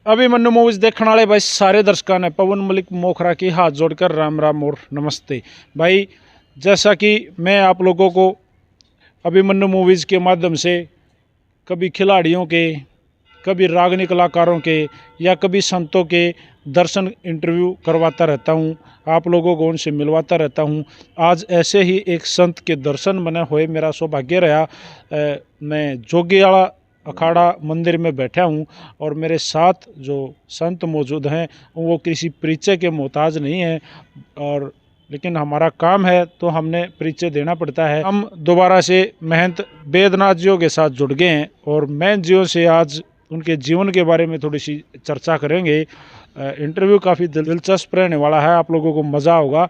Abhimanyu movies देखने वाले भाई सारे दर्शकों ने पवन मलिक मोखरा की हाथ जोड़कर राम राम और नमस्ते। भाई जैसा कि मैं आप लोगों को अभिमन्यु मूवीज़ के माध्यम से कभी खिलाड़ियों के, कभी रागनी कलाकारों के या कभी संतों के दर्शन इंटरव्यू करवाता रहता हूं, आप लोगों को उनसे मिलवाता रहता हूं। आज ऐसे ही एक संत के दर्शन बने हुए मेरा सौभाग्य रहा। मैं जोगियाड़ा अखाड़ा मंदिर में बैठा हूं और मेरे साथ जो संत मौजूद हैं वो किसी परिचय के मोहताज नहीं हैं, और लेकिन हमारा काम है तो हमने परिचय देना पड़ता है। हम दोबारा से महंत वेदनाथ जियों के साथ जुड़ गए हैं और महंत जियों से आज उनके जीवन के बारे में थोड़ी सी चर्चा करेंगे। इंटरव्यू काफ़ी दिलचस्प रहने वाला है, आप लोगों को मज़ा होगा,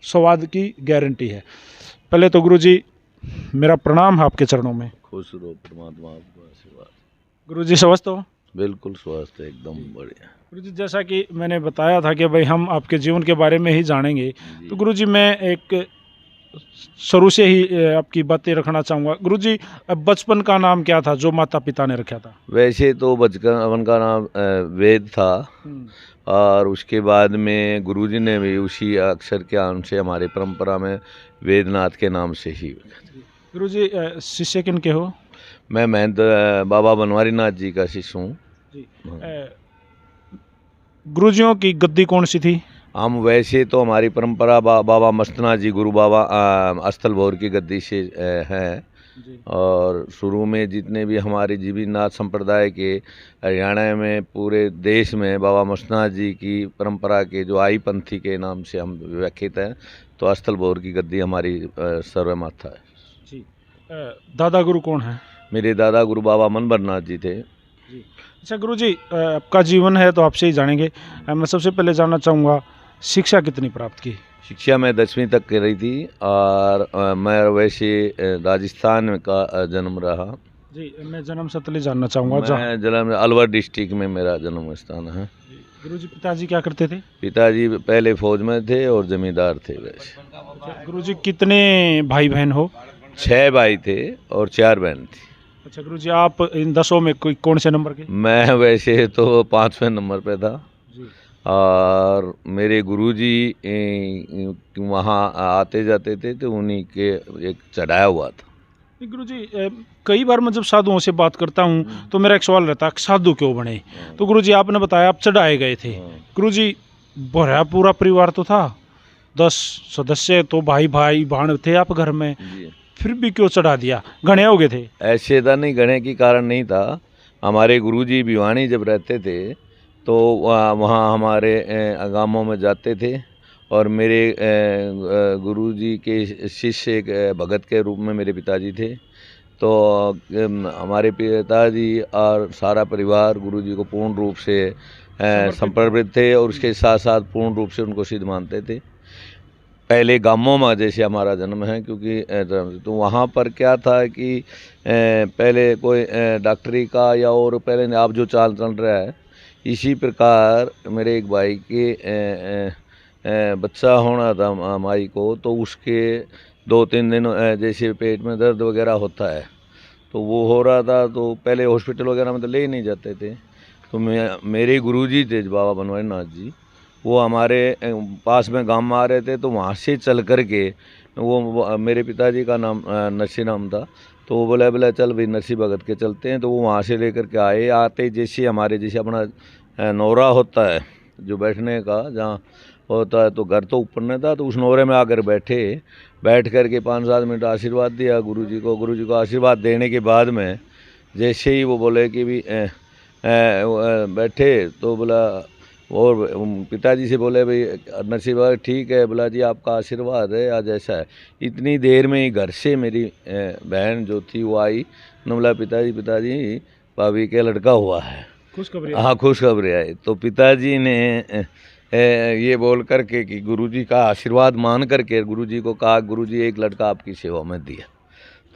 स्वाद की गारंटी है। पहले तो गुरुजी मेरा प्रणाम है आपके चरणों में। खुश रहो, परमात्मा आपको आशीर्वाद। गुरुजी स्वस्थ हो? बिल्कुल स्वस्थ, एकदम बढ़िया। गुरुजी जैसा कि मैंने बताया था कि भाई हम आपके जीवन के बारे में ही जानेंगे, तो गुरुजी मैं एक शुरू से ही आपकी बातें रखना चाहूँगा। गुरुजी बचपन का नाम क्या था जो माता पिता ने रखा था? वैसे तो बचपन का नाम वेद था, और उसके बाद में गुरुजी ने भी उसी अक्षर के नाम से हमारी परंपरा में वेदनाथ के नाम से ही। गुरुजी शिष्य किन के हो? मैं महंत बाबा बनवारी नाथ जी का शिष्य हूँ। गुरुजियों की गद्दी कौन सी थी? हम वैसे तो हमारी परंपरा बाबा मस्तनाथ जी गुरु बाबा अस्थल भौर की गद्दी से हैं, और शुरू में जितने भी हमारे जीवीनाथ संप्रदाय के हरियाणा में पूरे देश में बाबा मस्तनाथ जी की परंपरा के जो आई पंथी के नाम से हम व्याख्यात हैं, तो अस्थल भौर की गद्दी हमारी सर्वमाथा है जी। दादा गुरु कौन है? मेरे दादा गुरु बाबा मनभरनाथ जी थे जी। अच्छा गुरुजी, आपका जीवन है तो आपसे ही जानेंगे। मैं सबसे पहले जानना चाहूँगा शिक्षा कितनी प्राप्त की? शिक्षा मैं 10वीं तक कर रही थी, और मैं वैसे राजस्थान का जन्म रहा। जी, मैं जन्म स्थली जानना चाहूँगा। मैं जन्म अलवर डिस्ट्रिक्ट में मेरा जन्म स्थान है। गुरुजी पिताजी क्या करते थे? पिताजी पहले फौज में थे और जमींदार थे वैसे। अच्छा, गुरुजी कितने भाई बहन हो? 6 भाई थे और 4 बहन थी। अच्छा गुरुजी, आप इन 10 में कोई कौन से नंबर के? मैं वैसे तो 5वें नंबर पे था, और मेरे गुरुजी वहाँ आते जाते थे तो उन्हीं के एक चढ़ाया हुआ था। गुरुजी कई बार मैं जब साधुओं से बात करता हूँ तो मेरा एक सवाल रहता है, साधु क्यों बने? तो गुरुजी आपने बताया आप चढ़ाए गए थे। गुरुजी भरा पूरा परिवार तो था, 10 सदस्य तो भाई भाई बहन थे आप घर में, फिर भी क्यों चढ़ा दिया? घने हो गए थे? ऐसे था नहीं, घने की कारण नहीं था। हमारे गुरुजी भिवानी जब रहते थे तो वहाँ हमारे गाँवों में जाते थे, और मेरे गुरुजी के शिष्य एक भगत के रूप में मेरे पिताजी थे। तो हमारे पिताजी और सारा परिवार गुरुजी को पूर्ण रूप से समर्पित थे, और उसके साथ साथ पूर्ण रूप से उनको सिद्ध मानते थे। पहले गाँवों में जैसे हमारा जन्म है, क्योंकि तो वहाँ पर क्या था कि पहले कोई डॉक्टरी का या और पहले आप जो चाल चल रहा है, इसी प्रकार मेरे एक भाई के बच्चा होना था माई को, तो उसके 2-3 दिन जैसे पेट में दर्द वगैरह होता है तो वो हो रहा था, तो पहले हॉस्पिटल वगैरह में तो ले ही नहीं जाते थे। तो मेरे गुरुजी थे बाबा बनवारी नाथ जी, वो हमारे पास में गांव में आ रहे थे, तो वहाँ से चल कर के वो मेरे पिताजी का नाम नरसी नाम था, तो वो बोला चल भाई नरसी भगत के चलते हैं। तो वो वहाँ से लेकर के आते जैसे हमारे जैसे अपना नौरा होता है जो बैठने का जहाँ होता है, तो घर तो ऊपर नहीं था, तो उस नौरे में आकर बैठ कर के 5-7 मिनट आशीर्वाद दिया गुरुजी को। गुरुजी को आशीर्वाद देने के बाद में जैसे ही वो बोले कि भी बैठे, तो बोला, और पिताजी से बोले भाई नरसिंह भाई ठीक है, बोला जी आपका आशीर्वाद है आज ऐसा है। इतनी देर में ही घर से मेरी बहन जो थी वो आई, न बोला पिताजी भाभी के लड़का हुआ है। खुशखबरी? हाँ खुशखबरी आई। तो पिताजी ने ये बोल करके कि गुरुजी का आशीर्वाद मान करके गुरुजी को कहा, गुरुजी एक लड़का आपकी सेवा में दिया।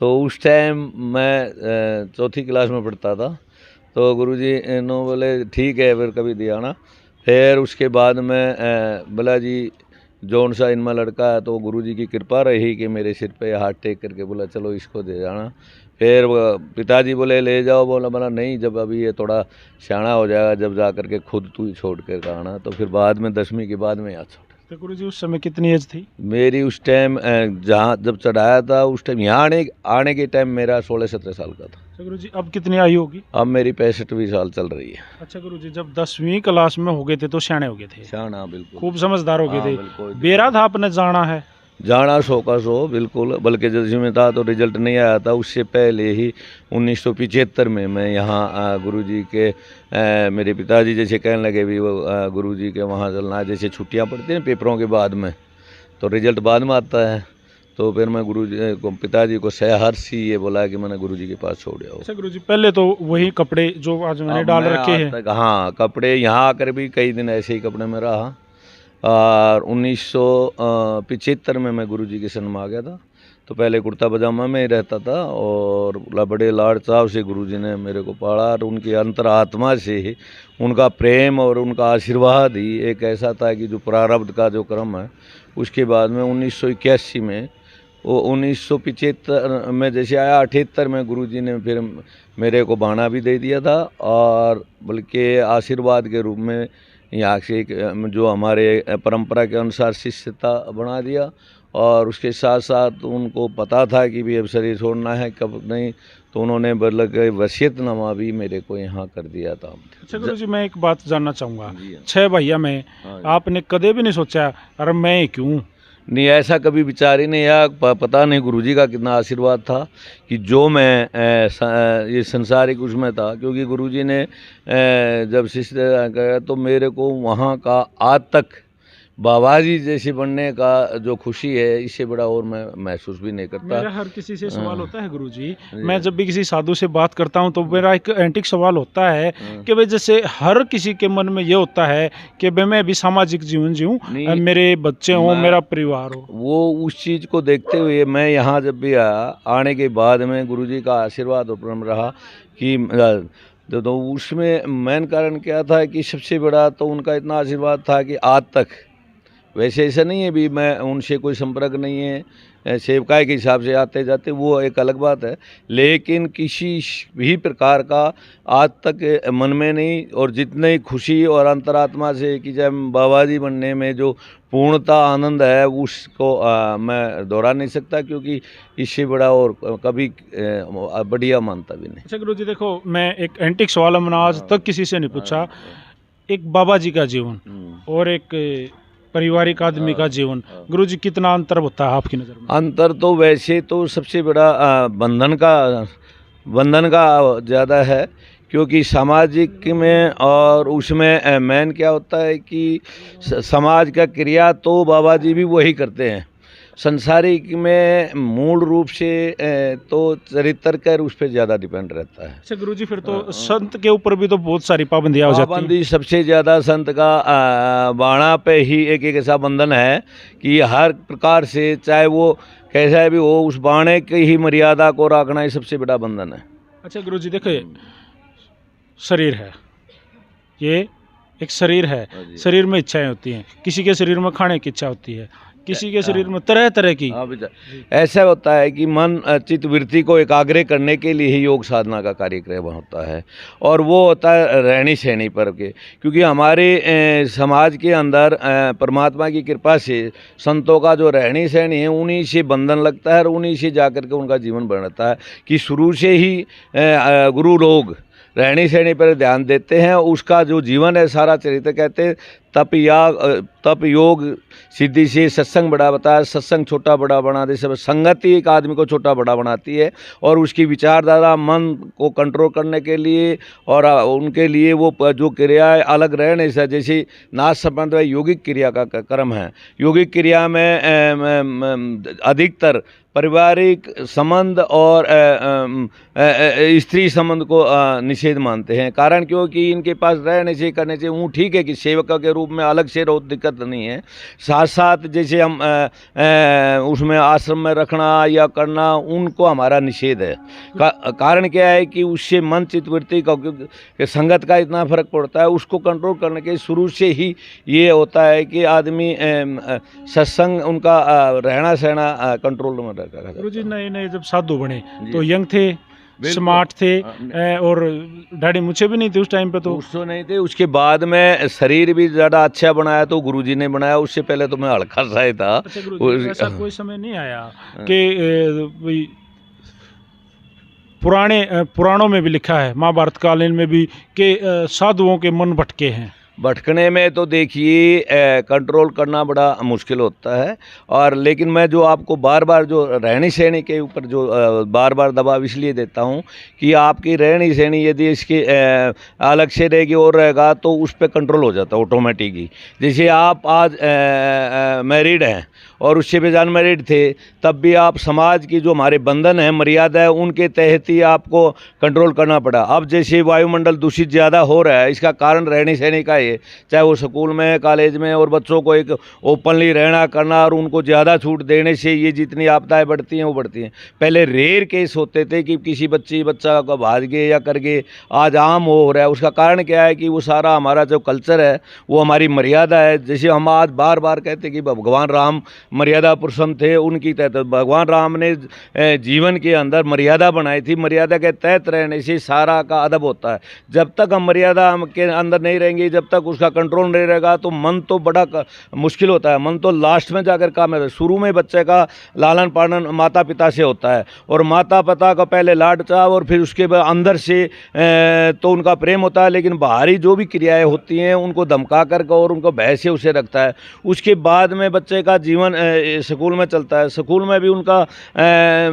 तो उस टाइम मैं 4th क्लास में पढ़ता था, तो गुरुजी नो बोले ठीक है फिर कभी दिया ना। फिर उसके बाद में बोला जी जौन सा इनमें लड़का है, तो गुरुजी की कृपा रही कि मेरे सिर पे हाथ टेक करके बोला चलो इसको दे जाना। फिर पिताजी बोले ले जाओ, बोला नहीं, जब अभी ये थोड़ा सियाना हो जाएगा जब जा कर के खुद तू ही छोड़ कर आना। तो फिर बाद में 10वीं के बाद में यहाँ छोड़। तो गुरु जी उस समय कितनी एज थी? मेरी उस टाइम जहाँ जब चढ़ाया था उस टाइम यहाँ आने के टाइम मेरा 16-17 साल का था। अच्छा गुरु जी, अब कितनी आयु होगी? अब मेरी 65वीं साल चल रही है। अच्छा गुरु जी, जब 10वीं क्लास में हो गए थे तो सियाने हो गए थे, सियाना बिल्कुल, खूब समझदार हो गए हाँ, थे। बिल्कुल। बेरा था आपने जाना है? जाना 100 का 100 बिल्कुल, बल्कि जैसे में था तो रिजल्ट नहीं आया था, उससे पहले ही 1975 में मैं यहाँ गुरुजी के मेरे पिताजी जैसे कहने लगे भी वो गुरुजी के वहाँ चलना है, जैसे छुट्टियाँ पड़ती हैं पेपरों के बाद में, तो रिजल्ट बाद में आता है। तो फिर मैं गुरुजी को पिताजी को सहर्ष ही ये बोला कि मैंने गुरुजी के पास छोड़ दिया। अच्छा गुरु जी, पहले तो वही कपड़े जो आज मैंने डाल रखे हैं। हाँ, कपड़े यहाँ आकर भी कई दिन ऐसे ही कपड़े में रहा। और 1975 में मैं गुरुजी के सन्म आ गया था। तो पहले कुर्ता पजामा में ही रहता था और बड़े लाड़ चाव से गुरुजी ने मेरे को पाला और उनकी अंतरात्मा से ही उनका प्रेम और उनका आशीर्वाद ही एक ऐसा था कि जो प्रारब्ध का जो क्रम है। उसके बाद में 1981 में वो 1975 में जैसे आया, 78 में गुरुजी ने फिर मेरे को बाणा भी दे दिया था और बल्कि आशीर्वाद के रूप में यहाँ से एक जो हमारे परंपरा के अनुसार शिष्यता बना दिया। और उसके साथ साथ उनको पता था कि भी अब शरीर छोड़ना है कब नहीं, तो उन्होंने बल्कि वसीयतनामा भी मेरे को यहाँ कर दिया था। अच्छा गुरु जी, मैं एक बात जानना चाहूँगा, जी हाँ। 6 भैया में आपने कदे भी नहीं सोचा अरे मैं क्यों? नहीं, ऐसा कभी विचार ही नहीं आया। पता नहीं गुरुजी का कितना आशीर्वाद था कि जो मैं ये संसारिक उसमें था, क्योंकि गुरुजी ने जब शिष्य गया तो मेरे को वहाँ का आज तक बाबा जी जैसे बनने का जो खुशी है, इससे बड़ा और मैं महसूस भी नहीं करता। मेरा हर किसी से सवाल होता है गुरु जी, मैं जब भी किसी साधु से बात करता हूं तो मेरा एक एंटिक सवाल होता है कि भाई जैसे हर किसी के मन में ये होता है कि भाई मैं भी सामाजिक जीवन जीऊं, मेरे बच्चे हों, मेरा परिवार हो। वो उस चीज़ को देखते हुए मैं यहाँ जब भी आया, आने के बाद में गुरुजी का आशीर्वाद और प्रेम रहा कि तो उसमें मेन कारण क्या था कि सबसे बड़ा तो उनका इतना आशीर्वाद था कि आज तक, वैसे ऐसा नहीं है भी मैं उनसे कोई संपर्क नहीं है, सेवकाई के हिसाब से आते जाते वो एक अलग बात है, लेकिन किसी भी प्रकार का आज तक मन में नहीं। और जितनी खुशी और अंतरात्मा से कि जब बाबा जी बनने में जो पूर्णता आनंद है उसको मैं दोहरा नहीं सकता, क्योंकि इससे बड़ा और कभी बढ़िया मानता भी नहीं। अच्छा गुरु जी देखो, मैं एक एंटिक सवाल मैंने आज तक किसी से नहीं पूछा, एक बाबा जी का जीवन और एक पारिवारिक आदमी का जीवन, गुरु जी कितना अंतर होता है आपकी नज़र में? अंतर तो वैसे तो सबसे बड़ा बंधन का ज़्यादा है, क्योंकि सामाजिक में और उसमें मेन क्या होता है कि समाज का क्रिया तो बाबा जी भी वही करते हैं। संसारिक में मूल रूप से तो चरित्र कर उस पर ज़्यादा डिपेंड रहता है। अच्छा गुरुजी, फिर तो संत के ऊपर भी तो बहुत सारी पाबंदियाँ हो जाती हैं। पाबंदी सबसे ज़्यादा संत का बाणा पे ही एक ऐसा बंधन है कि हर प्रकार से चाहे वो कैसा भी हो, उस बाणे की ही मर्यादा को रखना ही सबसे बड़ा बंधन है। अच्छा गुरुजी देखिए, शरीर है, ये एक शरीर है, शरीर में इच्छाएं होती हैं, किसी के शरीर में खाने की इच्छा होती है, किसी के शरीर में तरह तरह की। ऐसा होता है कि मन चित्त वृत्ति को एकाग्र करने के लिए ही योग साधना का कार्यक्रम होता है, और वो होता है रहनी सहनी पर के, क्योंकि हमारे समाज के अंदर परमात्मा की कृपा से संतों का जो रहनी सहनी है उन्हीं से बंधन लगता है और उन्हीं से जाकर के उनका जीवन बढ़ता है। कि शुरू से ही गुरु लोग रहनी सहनी पर ध्यान देते हैं, उसका जो जीवन है सारा चरित्र कहते हैं तप योग सिद्धि से सत्संग बड़ा बताया, सत्संग छोटा बड़ा बना दे, सब संगति एक आदमी को छोटा बड़ा बनाती है। और उसकी विचारधारा मन को कंट्रोल करने के लिए और उनके लिए वो जो क्रियाएं अलग रहने से, जैसे नाच संबंध यौगिक क्रिया का क्रम है, यौगिक क्रिया में अधिकतर पारिवारिक संबंध और स्त्री संबंध को निषेध मानते हैं। कारण क्योंकि इनके पास रहने से करने से वो ठीक है कि सेवक के रूप में अलग से रहो, दिक्कत नहीं है, साथ साथ जैसे हम उसमें आश्रम में रखना या करना उनको हमारा निषेध है। कारण क्या है कि उससे मन चित्तवृत्ति का संगत का इतना फर्क पड़ता है, उसको कंट्रोल करने के शुरू से ही ये होता है कि आदमी सत्संग उनका रहना सहना कंट्रोल में। गुरुजी नए नए जब साधु बने तो यंग थे, स्मार्ट थे और दाढ़ी मूछें भी नहीं थी उस टाइम पे तो। उससे नहीं थे। उसके बाद में शरीर भी ज़्यादा अच्छा बनाया तो गुरुजी ने बनाया, उससे पहले तो मैं हल्का सा ही था। अच्छा गुरुजी, ऐसा कोई समय नहीं आया कि भाई पुराणों में भी लिखा है, महाभारत कालीन में भी, कि साधुओं के मन भटके हैं। भटकने में तो देखिए कंट्रोल करना बड़ा मुश्किल होता है। और लेकिन मैं जो आपको बार बार जो रहनी सहनी के ऊपर जो बार बार दबाव इसलिए देता हूँ कि आपकी रहनी सहनी यदि इसकी अलग से रहेगी और रहेगा तो उस पर कंट्रोल हो जाता है ऑटोमेटिकली। जैसे आप आज मैरिड हैं और उससे भी अनमैरिड थे, तब भी आप समाज की जो हमारे बंधन है, मर्यादा है, उनके तहत ही आपको कंट्रोल करना पड़ा। अब जैसे वायुमंडल दूषित ज़्यादा हो रहा है, इसका कारण रहने सहने का है, चाहे वो स्कूल में, कॉलेज में, और बच्चों को एक ओपनली रहना करना और उनको ज़्यादा छूट देने से ये जितनी आपदाएं बढ़ती हैं वो बढ़ती हैं। पहले रेयर केस होते थे कि किसी बच्चा को भाग गए या कर गए, आज आम हो रहा है। उसका कारण क्या है कि वो सारा हमारा जो कल्चर है, वो हमारी मर्यादा है। जैसे हम आज बार बार कहते कि भगवान राम मर्यादा पुरुषों थे, उनकी तहत भगवान राम ने जीवन के अंदर मर्यादा बनाई थी। मर्यादा के तहत रहने से सारा का अदब होता है। जब तक हम मर्यादा के अंदर नहीं रहेंगे, जब तक उसका कंट्रोल नहीं रहेगा, तो मन तो बड़ा मुश्किल होता है। मन तो लास्ट में जाकर काम है। शुरू में बच्चे का लालन पालन माता पिता से होता है, और माता पिता का पहले लाड चाव और फिर उसके बाद अंदर से तो उनका प्रेम होता है, लेकिन बाहरी जो भी क्रियाएं होती हैं उनको धमका कर और उनको भय से उसे रखता है। उसके बाद में बच्चे का जीवन स्कूल में चलता है। स्कूल में भी उनका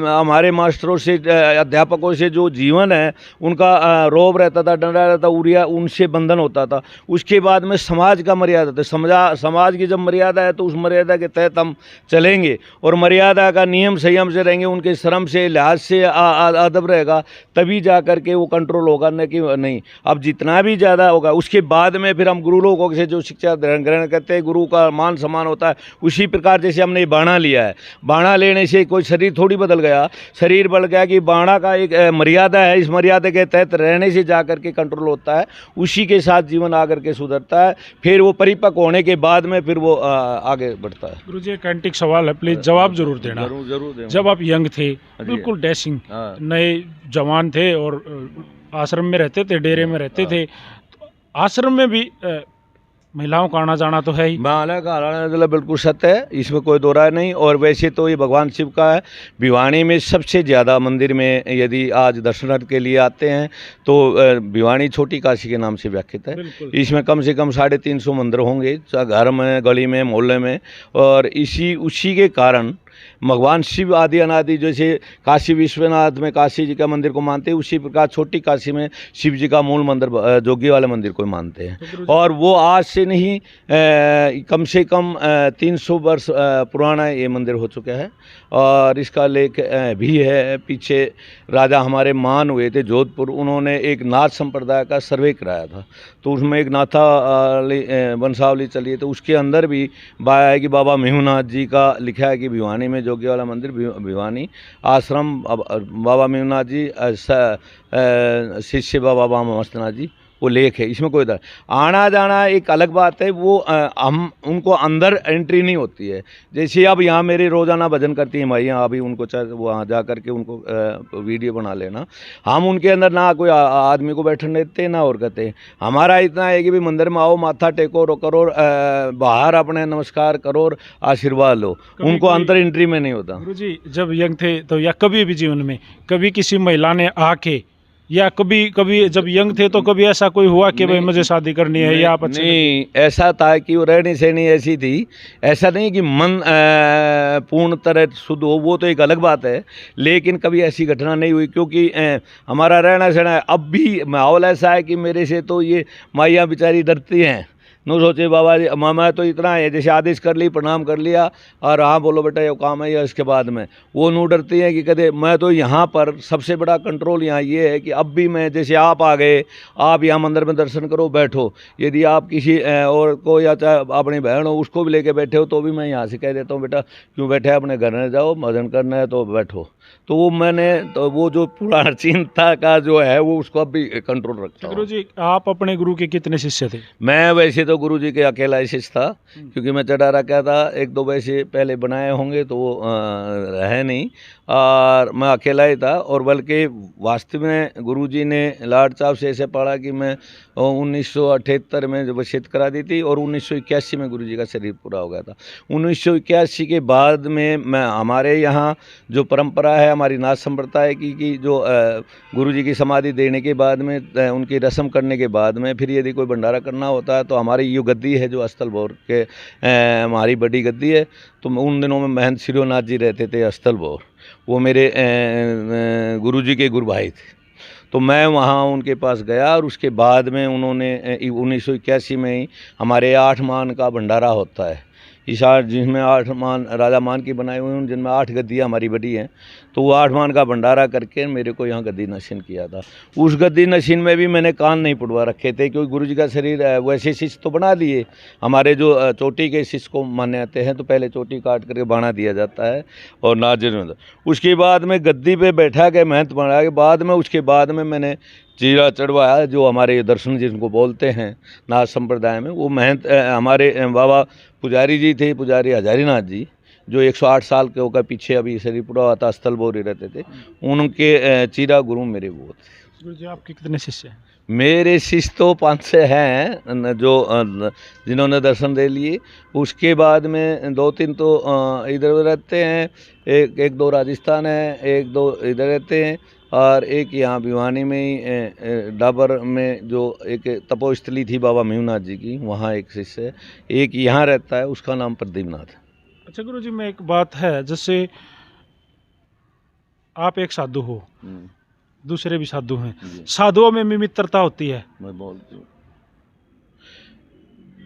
हमारे मास्टरों से, अध्यापकों से जो जीवन है उनका रौब रहता था, डर रहता था, उरिया उनसे बंधन होता था। उसके बाद में समाज का मर्यादा था। समाज की जब मर्यादा है तो उस मर्यादा के तहत हम चलेंगे और मर्यादा का नियम संयम से रहेंगे, उनके श्रम से, लिहाज से अदब रहेगा, तभी जा कर के वो कंट्रोल होगा, न कि नहीं। अब जितना भी ज़्यादा होगा उसके बाद में फिर हम गुरु लोगों से जो शिक्षा ग्रहण करते हैं, गुरु का मान सम्मान होता है। उसी प्रकार जैसे हमने बाणा लिया है, बाणा लेने से कोई शरीर थोड़ी बदल गया, शरीर बढ़ गया कि बाणा का एक मर्यादा है, इस मर्यादा के तहत रहने से जा कर के कंट्रोल होता है। उसी के साथ जीवन आकर के सुधरता है, फिर वो परिपक्व होने के बाद में फिर वो आगे बढ़ता है। गुरुजी एक एंटिक सवाल है, प्लीज जवाब जरूर देना। जरूर देना। जब आप यंग थे, बिल्कुल डैशिंग नए जवान थे और आश्रम में रहते थे, डेरे में रहते थे, तो आश्रम में भी महिलाओं का आना जाना तो है ही। महिला का आना जाना बिल्कुल सत्य है, इसमें कोई दो राय नहीं। और वैसे तो ये भगवान शिव का है। भिवानी में सबसे ज़्यादा मंदिर में यदि आज दर्शनार्थ के लिए आते हैं तो भिवानी छोटी काशी के नाम से व्याख्यात है। इसमें कम से कम 350 मंदिर होंगे, घर में, गली में, मोहल्ले में। और उसी के कारण भगवान शिव आदि अनादि, जैसे काशी विश्वनाथ में काशी जी का मंदिर को मानते हैं, उसी प्रकार छोटी काशी में शिव जी का मूल मंदिर जोगी वाले मंदिर को मानते हैं। और वो आज से नहीं, कम से कम 300 वर्ष पुराना ये मंदिर हो चुका है। और इसका लेख भी है। पीछे राजा हमारे मान हुए थे जोधपुर, उन्होंने एक नाथ संप्रदाय का सर्वे कराया था, तो उसमें एक नाथा वंशावली चली है, तो उसके अंदर भी बाया है कि बाबा मेहुनाथ जी का लिखा है कि भिवानी में जोगी वाला मंदिर, भिवानी आश्रम, बाबा मेहुनाथ जी शिष्य बाबा मस्तनाथ जी, वो लेख है। इसमें कोई डर आना जाना एक अलग बात है, वो हम उनको अंदर एंट्री नहीं होती है। जैसे अब यहाँ मेरे रोज़ाना भजन करती हैं माइयाँ, अभी उनको चाहे वहाँ जा कर के उनको वीडियो बना लेना। हम उनके अंदर ना कोई आदमी को बैठने देते ना और कहते। हमारा इतना है कि भी मंदिर में आओ, माथा टेको करो, बाहर अपने नमस्कार करो और आशीर्वाद लो, उनको अंदर एंट्री में नहीं होता। गुरुजी जब यंग थे तो, या कभी भी जीवन में कभी किसी महिला ने आके, या कभी जब यंग थे तो कभी ऐसा कोई हुआ कि भाई मुझे शादी करनी है या आप अच्छे नहीं, ऐसा था कि वो रहनी सहनी ऐसी थी। ऐसा नहीं कि मन पूर्ण तरह शुद्ध हो, वो तो एक अलग बात है, लेकिन कभी ऐसी घटना नहीं हुई। क्योंकि हमारा रहना सहना अब भी माहौल ऐसा है कि मेरे से तो ये माइयाँ बेचारी डरती हैं। नो सोचे बाबा जी मामा तो इतना है, जैसे आदेश कर ली, प्रणाम कर लिया और हाँ बोलो बेटा ये काम है, या इसके बाद में वो नू डरती है कि कहते। मैं तो यहाँ पर सबसे बड़ा कंट्रोल यहाँ ये है कि अब भी मैं, जैसे आप आ गए, आप यहाँ मंदिर में दर्शन करो, बैठो। यदि आप किसी और को या चाहे अपनी बहन हो उसको भी लेके बैठे हो तो भी मैं यहाँ से कह देता हूँ बेटा क्यों बैठे, अपने घर में जाओ, भजन करना है तो बैठो। तो वो मैंने तो वो जो पुराना चिंता का जो है वो उसको अब भी कंट्रोल रखता हूँ। गुरु जी आप अपने गुरु के कितने शिष्य थे? मैं वैसे तो गुरुजी के अकेला शिष्य था, क्योंकि मैं चढ़ा रखा था। एक दो वैसे पहले बनाए होंगे तो वो रहे नहीं, और मैं अकेला ही था। और बल्कि वास्तव में गुरुजी ने लाड साहब से ऐसे पढ़ा कि मैं 1978 में जब वसीयत करा दी थी, और 1981 में गुरुजी का शरीर पूरा हो गया था। 1981 के बाद में मैं हमारे यहाँ जो परंपरा है हमारी नाथ संप्रदाय की जो गुरुजी की समाधि देने के बाद में उनकी रस्म करने के बाद में फिर यदि कोई भंडारा करना होता है तो हमारी ये गद्दी है जो अस्थल भौर के हमारी बड़ी गद्दी है। तो उन दिनों में महंत श्रीनाथ जी रहते थे अस्थल भौर, वो मेरे गुरुजी के गुरु भाई थे। तो मैं वहाँ उनके पास गया, और उसके बाद में उन्होंने 1981 में ही हमारे 8 मान का भंडारा होता है। इस 8 जिसमें 8 मान राजा मान की बनाई हुई हैं, जिनमें 8 गद्दियाँ हमारी बड़ी हैं। तो वो 8 मान का भंडारा करके मेरे को यहाँ गद्दी नशीन किया था। उस गद्दी नशीन में भी मैंने कान नहीं पुड़वा रखे थे, क्योंकि गुरुजी का शरीर वैसे शिष्य तो बना दिए। हमारे जो चोटी के शिष्य को माने आते हैं तो पहले चोटी काट करके बाणा दिया जाता है और नाजिर, उसके बाद में गद्दी पे बैठा के महंत बना के बाद में उसके बाद में मैंने चीरा चढ़वाया, जो हमारे दर्शन जिनको बोलते हैं नाथ संप्रदाय में। वो महंत हमारे बाबा पुजारी जी थे, पुजारी हजारीनाथ जी, जो 108 साल के होकर पीछे अभी शरीर पूरा हुआ था, स्थल बोरी रहते थे, उनके चीरा गुरु मेरे वो थे। गुरु जी आपके कितने शिष्य हैं? मेरे शिष्य तो 5-6 हैं जो जिन्होंने दर्शन दे लिए। उसके बाद में 2-3 तो इधर रहते हैं, एक दो राजस्थान है, 1-2 इधर रहते हैं, और एक यहाँ भिवानी में ही डाबर में जो एक तपोस्थली थी बाबा मेहुनाथ जी की, वहाँ एक शिष्य है। एक यहाँ रहता है, उसका नाम प्रदीपनाथ है। अच्छा गुरु जी, मैं एक बात है, जैसे आप एक साधु हो, दूसरे भी साधु हैं, साधुओं में भी मित्रता होती है। मैं बोलती हूँ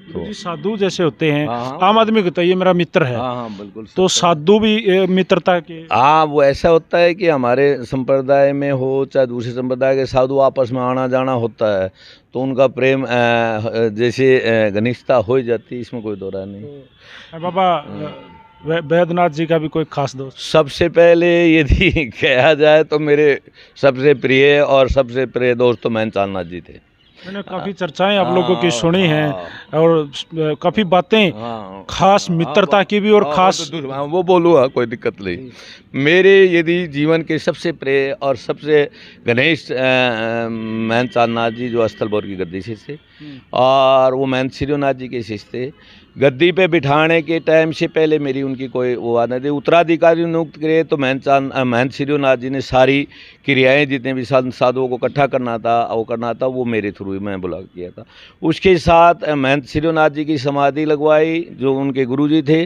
गुरु जी, साधु जैसे होते हैं, हाँ, आम आदमी को तो ये मेरा मित्र है, हाँ बिल्कुल। तो साधु भी मित्रता के। हाँ, वो ऐसा होता है कि हमारे संप्रदाय में हो चाहे दूसरे संप्रदाय के साधु आपस में आना जाना होता है, तो उनका प्रेम जैसे घनिष्ठता हो जाती है, इसमें कोई दो राय नहीं। तो बाबा वैद्यनाथ जी का भी कोई खास दोस्त? सबसे पहले यदि कहा जाए तो मेरे सबसे प्रिय और सबसे प्रिय दोस्त तो महंत चांदनाथ जी थे। मैंने काफ़ी चर्चाएं आप लोगों की सुनी हैं, और काफ़ी बातें खास मित्रता की भी, और खास वो बोलूँगा, कोई दिक्कत नहीं। मेरे यदि जीवन के सबसे प्रिय और सबसे घनिष्ठ महंत चांदनाथ जी जो अस्थल भौर की गद्दी शिष्य थे, और वो महंत श्रीनाथ जी के शिष्य थे। गद्दी पे बिठाने के टाइम से पहले मेरी उनकी कोई वो बात नहीं थी। उत्तराधिकारी नियुक्त करे तो महंत श्रीनाथ जी ने सारी क्रियाएं जितने भी साधुओं को इकट्ठा करना था वो करना था, वो मेरे थ्रू मैं बुला किया था। उसके साथ महंत श्रीनाथ जी की समाधि लगवाई, जो उनके गुरुजी थे,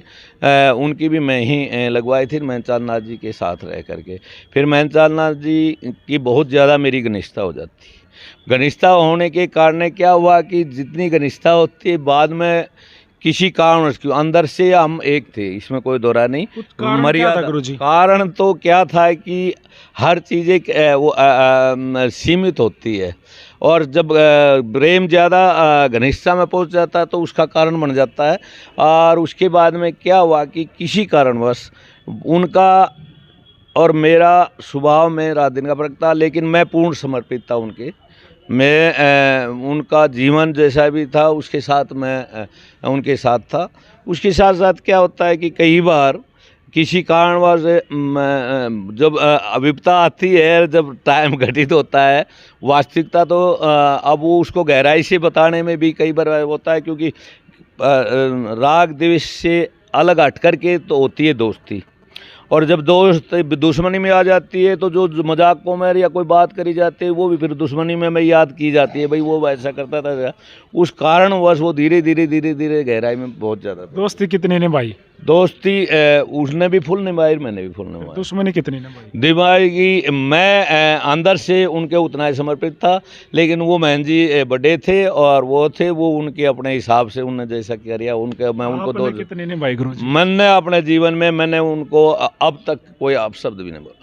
उनकी भी मैं ही लगवाई थी महंत चांदनाथ जी के साथ रह करके। फिर महंत चांदनाथ जी की बहुत ज़्यादा मेरी घनिष्ठता हो जाती। घनिष्ठता होने के कारण क्या हुआ कि जितनी घनिष्ठता होती है, बाद में किसी कारण क्यों अंदर से हम एक थे, इसमें कोई दो राय नहीं। मर्यादा गुरुजी, कारण तो क्या था कि हर चीज़ एक वो सीमित होती है, और जब प्रेम ज़्यादा घनिष्ठता में पहुंच जाता है तो उसका कारण बन जाता है। और उसके बाद में क्या हुआ कि किसी कारणवश उनका और मेरा स्वभाव में रात दिन का फर्क था, लेकिन मैं पूर्ण समर्पित था उनके। मैं उनका जीवन जैसा भी था उसके साथ मैं उनके साथ था। उसके साथ साथ क्या होता है कि कई बार किसी कारणवश जब विपदा आती है, जब टाइम घटित होता है, वास्तविकता तो अब वो उसको गहराई से बताने में भी कई बार होता है, क्योंकि राग द्वेष से अलग हट कर के तो होती है दोस्ती, और जब दोस्त दुश्मनी में आ जाती है तो जो मजाकों में या कोई बात करी जाती है वो भी फिर दुश्मनी में याद की जाती है, भाई वो ऐसा करता था। उस कारणवश वो धीरे धीरे गहराई में बहुत ज़्यादा। दोस्ती कितनी निभाई? दोस्ती उसने भी फुल निभाई, मैंने भी फुल निभाई। दुश्मनी कितनी निभाई? दिमागी मैं अंदर से उनके उतना ही समर्पित था, लेकिन वो महंत जी बड़े थे और वो थे, वो उनके अपने हिसाब से उन्होंने जैसा किया उनके मैं उनको दो कितनी निभाई गुरुजी? मैंने अपने जीवन में मैंने उनको अब तक कोई अपशब्द भी नहीं बोला,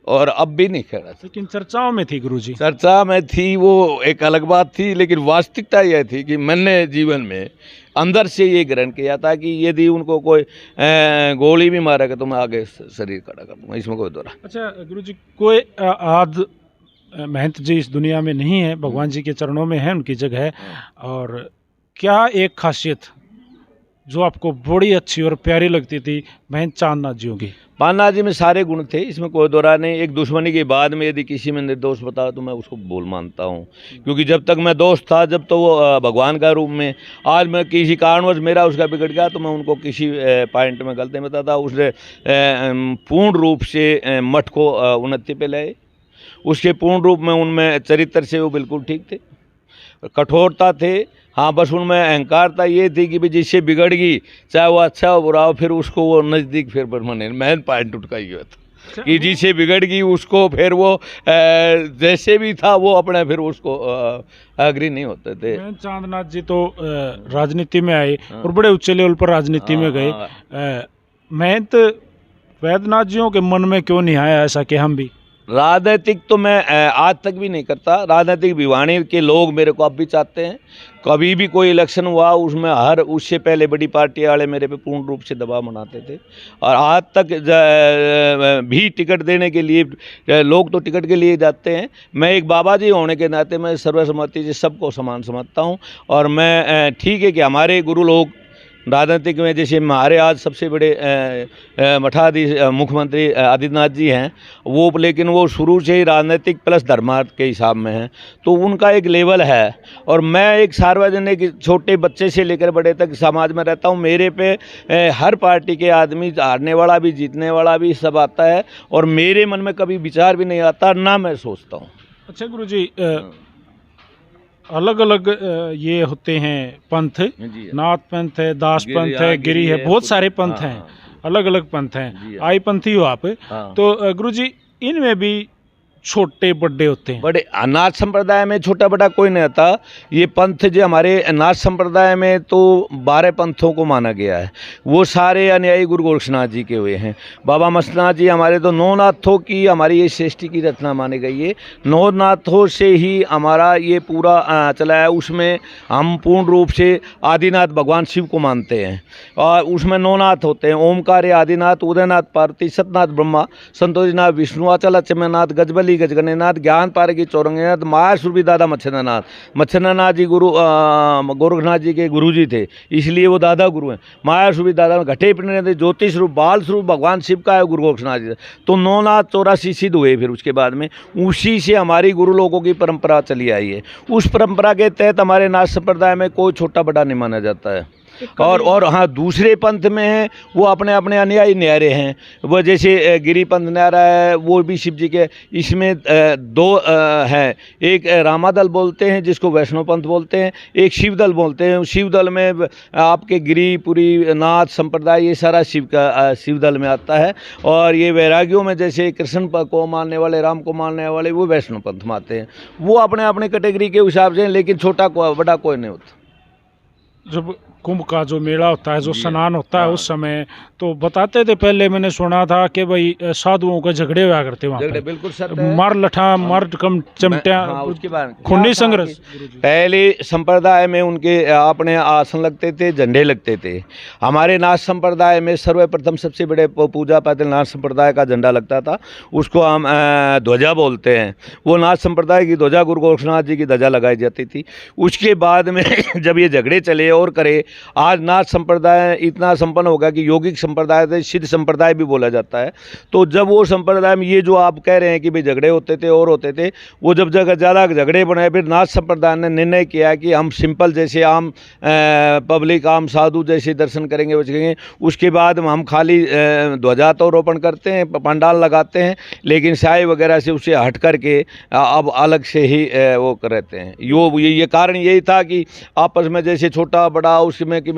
और अब भी नहीं कह रहा। लेकिन चर्चाओं में थी गुरुजी? चर्चा में थी, वो एक अलग बात थी, लेकिन वास्तविकता यह थी कि मैंने जीवन में अंदर से ये ग्रहण किया था कि यदि उनको कोई गोली भी मारेगा तो मैं आगे शरीर खड़ा कर दूंगा, इसमें कोई दौरा। अच्छा गुरुजी, कोई आद महंत जी इस दुनिया में नहीं है, भगवान जी के चरणों में है, उनकी जगह है, और क्या एक खासियत जो आपको बड़ी अच्छी और प्यारी लगती थी महंत चांदनाथ जी की? पान्ना जी में सारे गुण थे, इसमें कोई दो राय नहीं। एक दुश्मनी के बाद में यदि किसी में निर्दोष बताओ तो मैं उसको बोल मानता हूँ, क्योंकि जब तक मैं दोस्त था, जब तो वो भगवान का रूप में, आज मैं किसी कारणवश मेरा उसका बिगड़ गया तो मैं उनको किसी पॉइंट में गलती में बताता। उसने पूर्ण रूप से मठ को उन्नति पे लाए, उसके पूर्ण रूप में उनमें चरित्र से वो बिल्कुल ठीक थे, कठोरता थे। हाँ, बस उनमें अहंकारता ये थी कि भाई जिससे बिगड़ गई, चाहे वो अच्छा हो बुरा हो, फिर उसको वो नज़दीक फिर परमानेंट मेन पॉइंट उठका ही था कि जिससे बिगड़ गई उसको फिर वो जैसे भी था वो अपने फिर उसको एग्री नहीं होते थे। महंत चांदनाथ जी तो राजनीति में आए और बड़े ऊंचे लेवल पर राजनीति में गए। महंत वैद्यनाथ जियों के मन में क्यों नहीं आया ऐसा कि हम भी? राजनीतिक तो मैं आज तक भी नहीं करता। राजनीतिक भिवानी के लोग मेरे को अब भी चाहते हैं। कभी भी कोई इलेक्शन हुआ उसमें हर उससे पहले बड़ी पार्टी वाले मेरे पे पूर्ण रूप से दबाव बनाते थे, और आज तक भी टिकट देने के लिए लोग तो टिकट के लिए जाते हैं। मैं एक बाबा जी होने के नाते मैं सर्वसम्मति से सबको समान समझता हूँ, और मैं ठीक है कि हमारे गुरु लोग राजनीतिक में, जैसे हमारे आज सबसे बड़े मठाधीश मुख्यमंत्री आदित्यनाथ जी हैं, वो लेकिन वो शुरू से ही राजनीतिक प्लस धर्मार्थ के हिसाब में हैं, तो उनका एक लेवल है। और मैं एक सार्वजनिक छोटे बच्चे से लेकर बड़े तक समाज में रहता हूँ। मेरे पे हर पार्टी के आदमी, हारने वाला भी जीतने वाला भी, सब आता है, और मेरे मन में कभी विचार भी नहीं आता, ना मैं सोचता हूँ। अच्छा गुरु जी, अलग अलग ये होते हैं पंथ, नाथ पंथ है, दास पंथ है, गिरी है, बहुत सारे पंथ हैं, अलग अलग पंथ हैं। आई पंथी हो आप, तो गुरु जी इनमें भी छोटे बड़े होते हैं? बड़े नाथ संप्रदाय में छोटा बड़ा कोई नहीं आता। ये पंथ जो हमारे नाथ संप्रदाय में तो 12 पंथों को माना गया है, वो सारे अनुयायी गुरु गोरक्षनाथ जी के हुए हैं। बाबा मस्तनाथ जी हमारे तो 9 नाथों की हमारी ये सृष्टि की रचना मानी गई है। 9 नाथों से ही हमारा ये पूरा चला है। उसमें हम पूर्ण रूप से आदिनाथ भगवान शिव को मानते हैं, और उसमें 9 नाथ होते हैं: ओमकार आदिनाथ, उदयनाथ पार्वती, सतनाथ ब्रह्मा, संतोषनाथ विष्णु, अचल अचमनाथ, गजबली गजगणनाथ, ज्ञान पारगी चौरंगनाथ, माया सुरभि दादा मच्छरनाथ। मच्छरनाथ जी गुरु गोरखनाथ जी के गुरु जी थे, इसलिए वो दादा गुरु हैं। माया सुरभि दादा घटे पिंड ज्योतिष रूप बाल स्वरूप भगवान शिव का है गुरु गोरखनाथ जी। तो 9 नाथ 84 सिद्ध हुए। फिर उसके बाद में उसी से हमारी गुरु लोगों की परंपरा चली आई है। उस परंपरा के तहत हमारे नाथ संप्रदाय में कोई छोटा बड़ा नहीं माना जाता है। और हाँ, दूसरे पंथ में हैं वो अपने अपने अनुयायी न्यारे हैं। वो जैसे गिरी पंथ न्यारा है, वो भी शिव जी के। इसमें 2 हैं, एक रामादल बोलते हैं जिसको वैष्णव पंथ बोलते हैं, एक शिवदल बोलते हैं। शिवदल में आपके गिरीपुरी नाथ संप्रदाय ये सारा शिवदल में आता है। और ये वैरागियों में जैसे कृष्ण को मानने वाले, राम को मानने वाले, वो वैष्णव पंथ में आते हैं। वो अपने अपने कैटेगरी के हिसाब से, लेकिन छोटा बड़ा कोई नहीं होता। जब कुंभ का जो मेला होता है, जो स्नान होता है, उस समय तो बताते थे, पहले मैंने सुना था कि भाई साधुओं के झगड़े हुआ करते वहाँ पे, बिल्कुल सत्य है। मार लठा मार कम चमटिया, उसके बाद खूनी संघर्ष। पहले संप्रदाय में उनके अपने आसन लगते थे, झंडे लगते थे। हमारे नाथ संप्रदाय में सर्वप्रथम सबसे बड़े पूजा पाते नाथ संप्रदाय का झंडा लगता था, उसको हम ध्वजा बोलते हैं। वो नाथ संप्रदाय की ध्वजा गुरु गोरक्षनाथ जी की ध्वजा लगाई जाती थी। उसके बाद में जब ये झगड़े चले और करे, आज नाथ संप्रदाय इतना संपन्न होगा कि योगिक संप्रदाय से सिद्ध संप्रदाय भी बोला जाता है। तो जब वो संप्रदाय में ये जो आप कह रहे हैं कि भाई झगड़े होते थे और होते थे, वो जब जगह ज़्यादा झगड़े बने, फिर नाथ संप्रदाय ने निर्णय किया कि हम सिंपल जैसे आम पब्लिक, आम साधु जैसे दर्शन करेंगे बचेंगे। उसके बाद में हम खाली ध्वजा तो रोपण करते हैं, पंडाल लगाते हैं, लेकिन साई वगैरह से उसे हट करके अब अलग से ही वो रहते हैं। ये कारण यही था कि आपस में जैसे छोटा बड़ा उसमें कि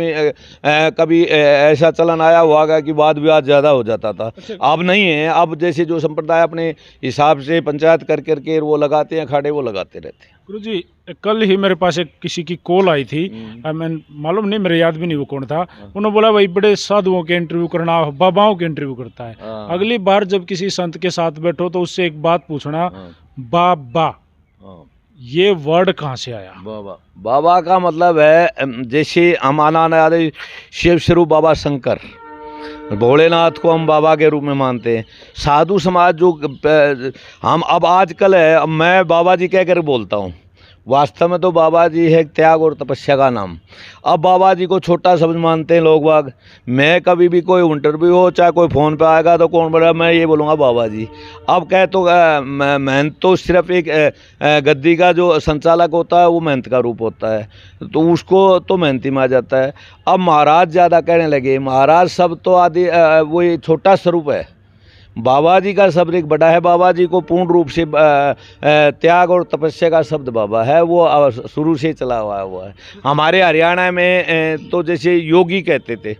कभी ऐसा चलन आया होगा कि वाद विवाद ज़्यादा हो जाता था। अब नहीं है। अब जैसे जो संप्रदाय अपने हिसाब से पंचायत कर करके वो लगाते हैं, अखाड़े वो लगाते रहते हैं। गुरुजी, कल ही मेरे पास एक किसी की कॉल आई थी, मैं मालूम नहीं, मेरे याद भी नहीं वो कौन था। उन्होंने बोला भाई बड़े साधुओं के इंटरव्यू करना, बाबाओं के इंटरव्यू करता है। अगली बार जब किसी संत के साथ बैठो तो उससे एक बात पूछना, बाबा ये वर्ड कहाँ से आया? बाबा का मतलब है, जैसे हम आनंद शिव स्वरूप बाबा शंकर, भोलेनाथ को हम बाबा के रूप में मानते हैं। साधु समाज जो हम अब आजकल है, अब मैं बाबा जी कह कर बोलता हूँ, वास्तव में तो बाबा जी है त्याग और तपस्या का नाम। अब बाबा जी को छोटा शब्द मानते हैं लोग बाग। मैं कभी भी कोई इंटरव्यू हो चाहे कोई फ़ोन पे आएगा तो कौन बोला, मैं ये बोलूँगा बाबा जी। अब कह तो मेहनत तो सिर्फ एक गद्दी का जो संचालक होता है वो मेहनत का रूप होता है, तो उसको तो मेहनती में आ जाता है। अब महाराज ज़्यादा कहने लगे, महाराज सब तो आदि वो छोटा स्वरूप है। बाबा जी का शब्द एक बड़ा है। बाबा जी को पूर्ण रूप से त्याग और तपस्या का शब्द बाबा है, वो शुरू से चला हुआ है। हमारे हरियाणा में तो जैसे योगी कहते थे,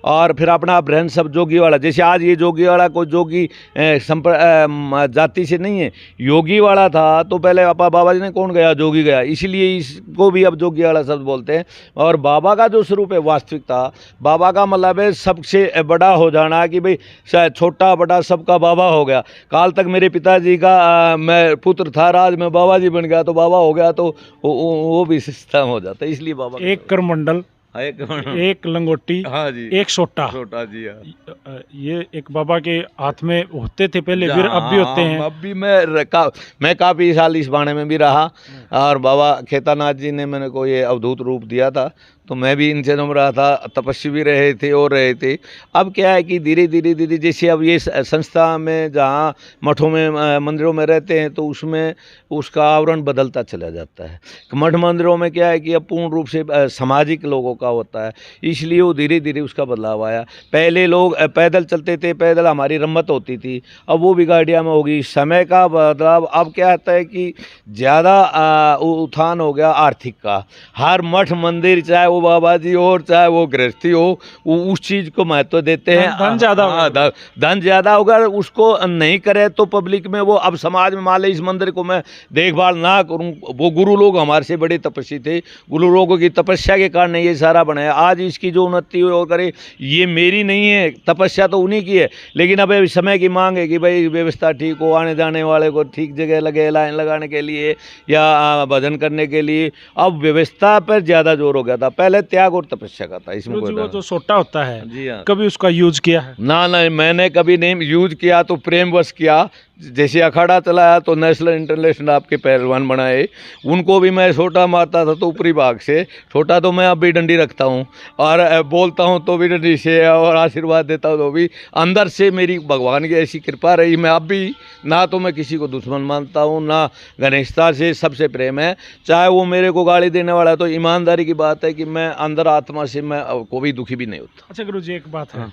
और फिर अपना ब्रह्म शब्द जोगी वाला। जैसे आज ये जोगी वाला कोई जोगी जाति से नहीं है, योगी वाला था तो पहले बाबा जी ने कौन गया, जोगी गया, इसलिए इसको भी अब जोगी वाला शब्द बोलते हैं। और बाबा का जो स्वरूप है वास्तविकता, बाबा का मतलब है सबसे बड़ा हो जाना, कि भाई छोटा बड़ा सबका बाबा हो गया। काल तक मेरे पिताजी का मैं पुत्र था, राज में बाबा जी बन गया तो बाबा हो गया, तो वो भी सिस्टम हो जाता है, इसलिए बाबा एक करमंडल, एक एक लंगोटी, हाँ जी, एक सोटा, छोटा जी हाँ। ये एक बाबा के हाथ में होते थे पहले, फिर अब भी होते हैं। अब भी मैं काफ़ी साल इस बाणे में भी रहा, और बाबा खेतानाथ जी ने मैंने को ये अवधूत रूप दिया था, तो मैं भी इनसे जम रहा था, तपस्वी भी रहे थे और रहे थे। अब क्या है कि धीरे धीरे जैसे अब ये संस्था में जहाँ मठों में मंदिरों में रहते हैं, तो उसमें उसका आवरण बदलता चला जाता है। मठ मंदिरों में क्या है कि अब पूर्ण रूप से सामाजिक लोगों का होता है, इसलिए वो धीरे धीरे उसका बदलाव आया। पहले लोग पैदल चलते थे, पैदल हमारी रम्मत होती थी, अब वो भी गाड़ियाँ में होगी। समय का बदलाव अब क्या आता है कि ज़्यादा उत्थान हो गया आर्थिक का। हर मठ मंदिर, चाहे वो बाबा जी हो चाहे वो गृहस्थी हो, वो उस चीज़ को महत्व देते हैं। धन ज़्यादा, धन ज़्यादा होगा, उसको नहीं करे तो पब्लिक में वो, अब समाज में मान ले इस मंदिर को मैं देखभाल ना करूं, वो गुरु लोग हमारे से बड़े तपस्वी थे, गुरु लोगों की तपस्या के कारण ये सारा बनाया। आज इसकी जो उन्नति हो करे, ये मेरी नहीं है, तपस्या तो उन्हीं की है, लेकिन अब समय की मांग है कि भाई व्यवस्था ठीक हो, आने जाने वाले को ठीक जगह लगे, लाइन लगाने के लिए या भजन करने के लिए। अब व्यवस्था पर ज़्यादा जोर हो गया था, पहले त्याग और तपस्या का था। इसमें वो जो सोटा होता है, जी हाँ, कभी उसका यूज किया है? ना मैंने कभी नहीं यूज किया, तो प्रेमवश किया। जैसे अखाड़ा चलाया तो नेशनल इंटरनेशनल आपके पहलवान बनाए, उनको भी मैं छोटा मारता था तो ऊपरी भाग से। छोटा तो मैं अब भी डंडी रखता हूँ, और बोलता हूँ तो भी डंडी से, और आशीर्वाद देता हूँ तो भी। अंदर से मेरी भगवान की ऐसी कृपा रही, मैं अब भी ना तो मैं किसी को दुश्मन मानता हूँ, ना घनिष्ठता से सबसे प्रेम है। चाहे वो मेरे को गाली देने वाला है, तो ईमानदारी की बात है कि मैं अंदर आत्मा से मैं को भी दुखी भी नहीं होता। अच्छा गुरु जी, एक बात है,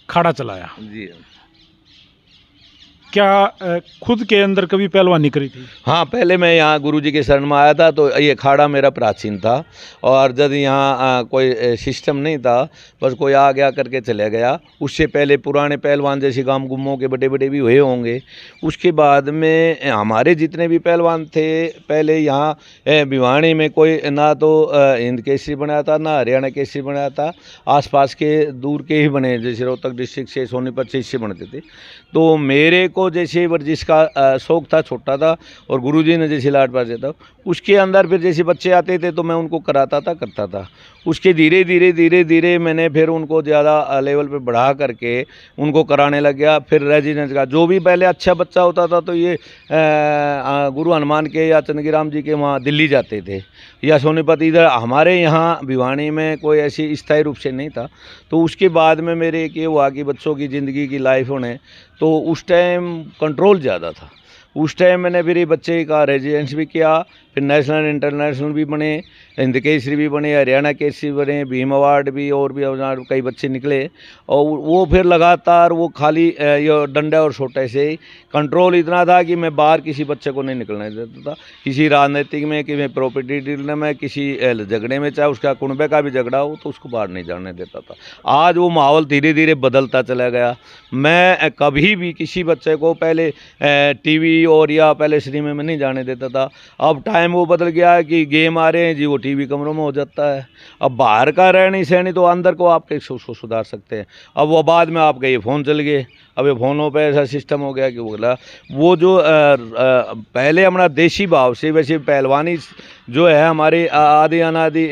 खाड़ा चलाया जी, क्या खुद के अंदर कभी पहलवानी करी थी? हाँ, पहले मैं यहाँ गुरुजी के शरण में आया था, तो ये अखाड़ा मेरा प्राचीन था, और जब यहाँ कोई सिस्टम नहीं था, बस कोई आ गया करके चले गया। उससे पहले पुराने पहलवान जैसे गाम गुम्मों के बड़े बड़े भी हुए होंगे। उसके बाद में हमारे जितने भी पहलवान थे, पहले यहाँ भिवानी में कोई ना तो हिंद केसरी बनाया था, ना हरियाणा केसरी बनाया था, आसपास के दूर के ही बने, जैसे रोहतक डिस्ट्रिक्ट से, सोनीपत से, इससे बनते थे। तो मेरे को जैसे वर्जिश का शौक़ था, छोटा था, और गुरुजी ने जैसे लाड पास था, उसके अंदर फिर जैसे बच्चे आते थे तो मैं उनको कराता था, करता था। उसके धीरे धीरे मैंने फिर उनको ज़्यादा लेवल पे बढ़ा करके उनको कराने लग गया। फिर रेजिडेंस का जो भी पहले अच्छा बच्चा होता था, तो ये गुरु हनुमान के या चंदगीराम जी के वहाँ दिल्ली जाते थे, या सोनीपत। इधर हमारे यहाँ भिवानी में कोई ऐसी स्थायी रूप से नहीं था। तो उसके बाद में मेरे एक ये हुआ कि बच्चों की ज़िंदगी की लाइफ होने, तो उस टाइम कंट्रोल ज़्यादा था। उस टाइम मैंने फिर ये बच्चे का रेजिडेंस भी किया, फिर नेशनल इंटरनेशनल भी बने, हिंद केसरी भी बने, हरियाणा केसरी बने, भीम अवार्ड भी, और भी कई बच्चे निकले। और वो फिर लगातार वो खाली ये डंडा और छोटे से कंट्रोल इतना था कि मैं बाहर किसी बच्चे को नहीं निकलने देता था। किसी राजनीतिक में, किसी प्रॉपर्टी डील में, किसी झगड़े में, चाहे उसका कुनबे का भी झगड़ा हो, तो उसको बाहर नहीं जाने देता था। आज वो माहौल धीरे धीरे बदलता चला गया। मैं कभी भी किसी बच्चे को पहले टीवी और या पहले सिनेमा में नहीं जाने देता था। अब टाइम वो बदल गया है कि गेम आ रहे हैं जी, वो टीवी कमरों में हो जाता है। अब बाहर का रहनी सहनी तो अंदर को आप कैसे सुधार सकते हैं। अब वो बाद में आपके ये फ़ोन चल गए, अब ये फ़ोनों पे ऐसा सिस्टम हो गया कि वो जो पहले हमारा देशी भाव से, वैसे पहलवानी जो है हमारी आदि अनादि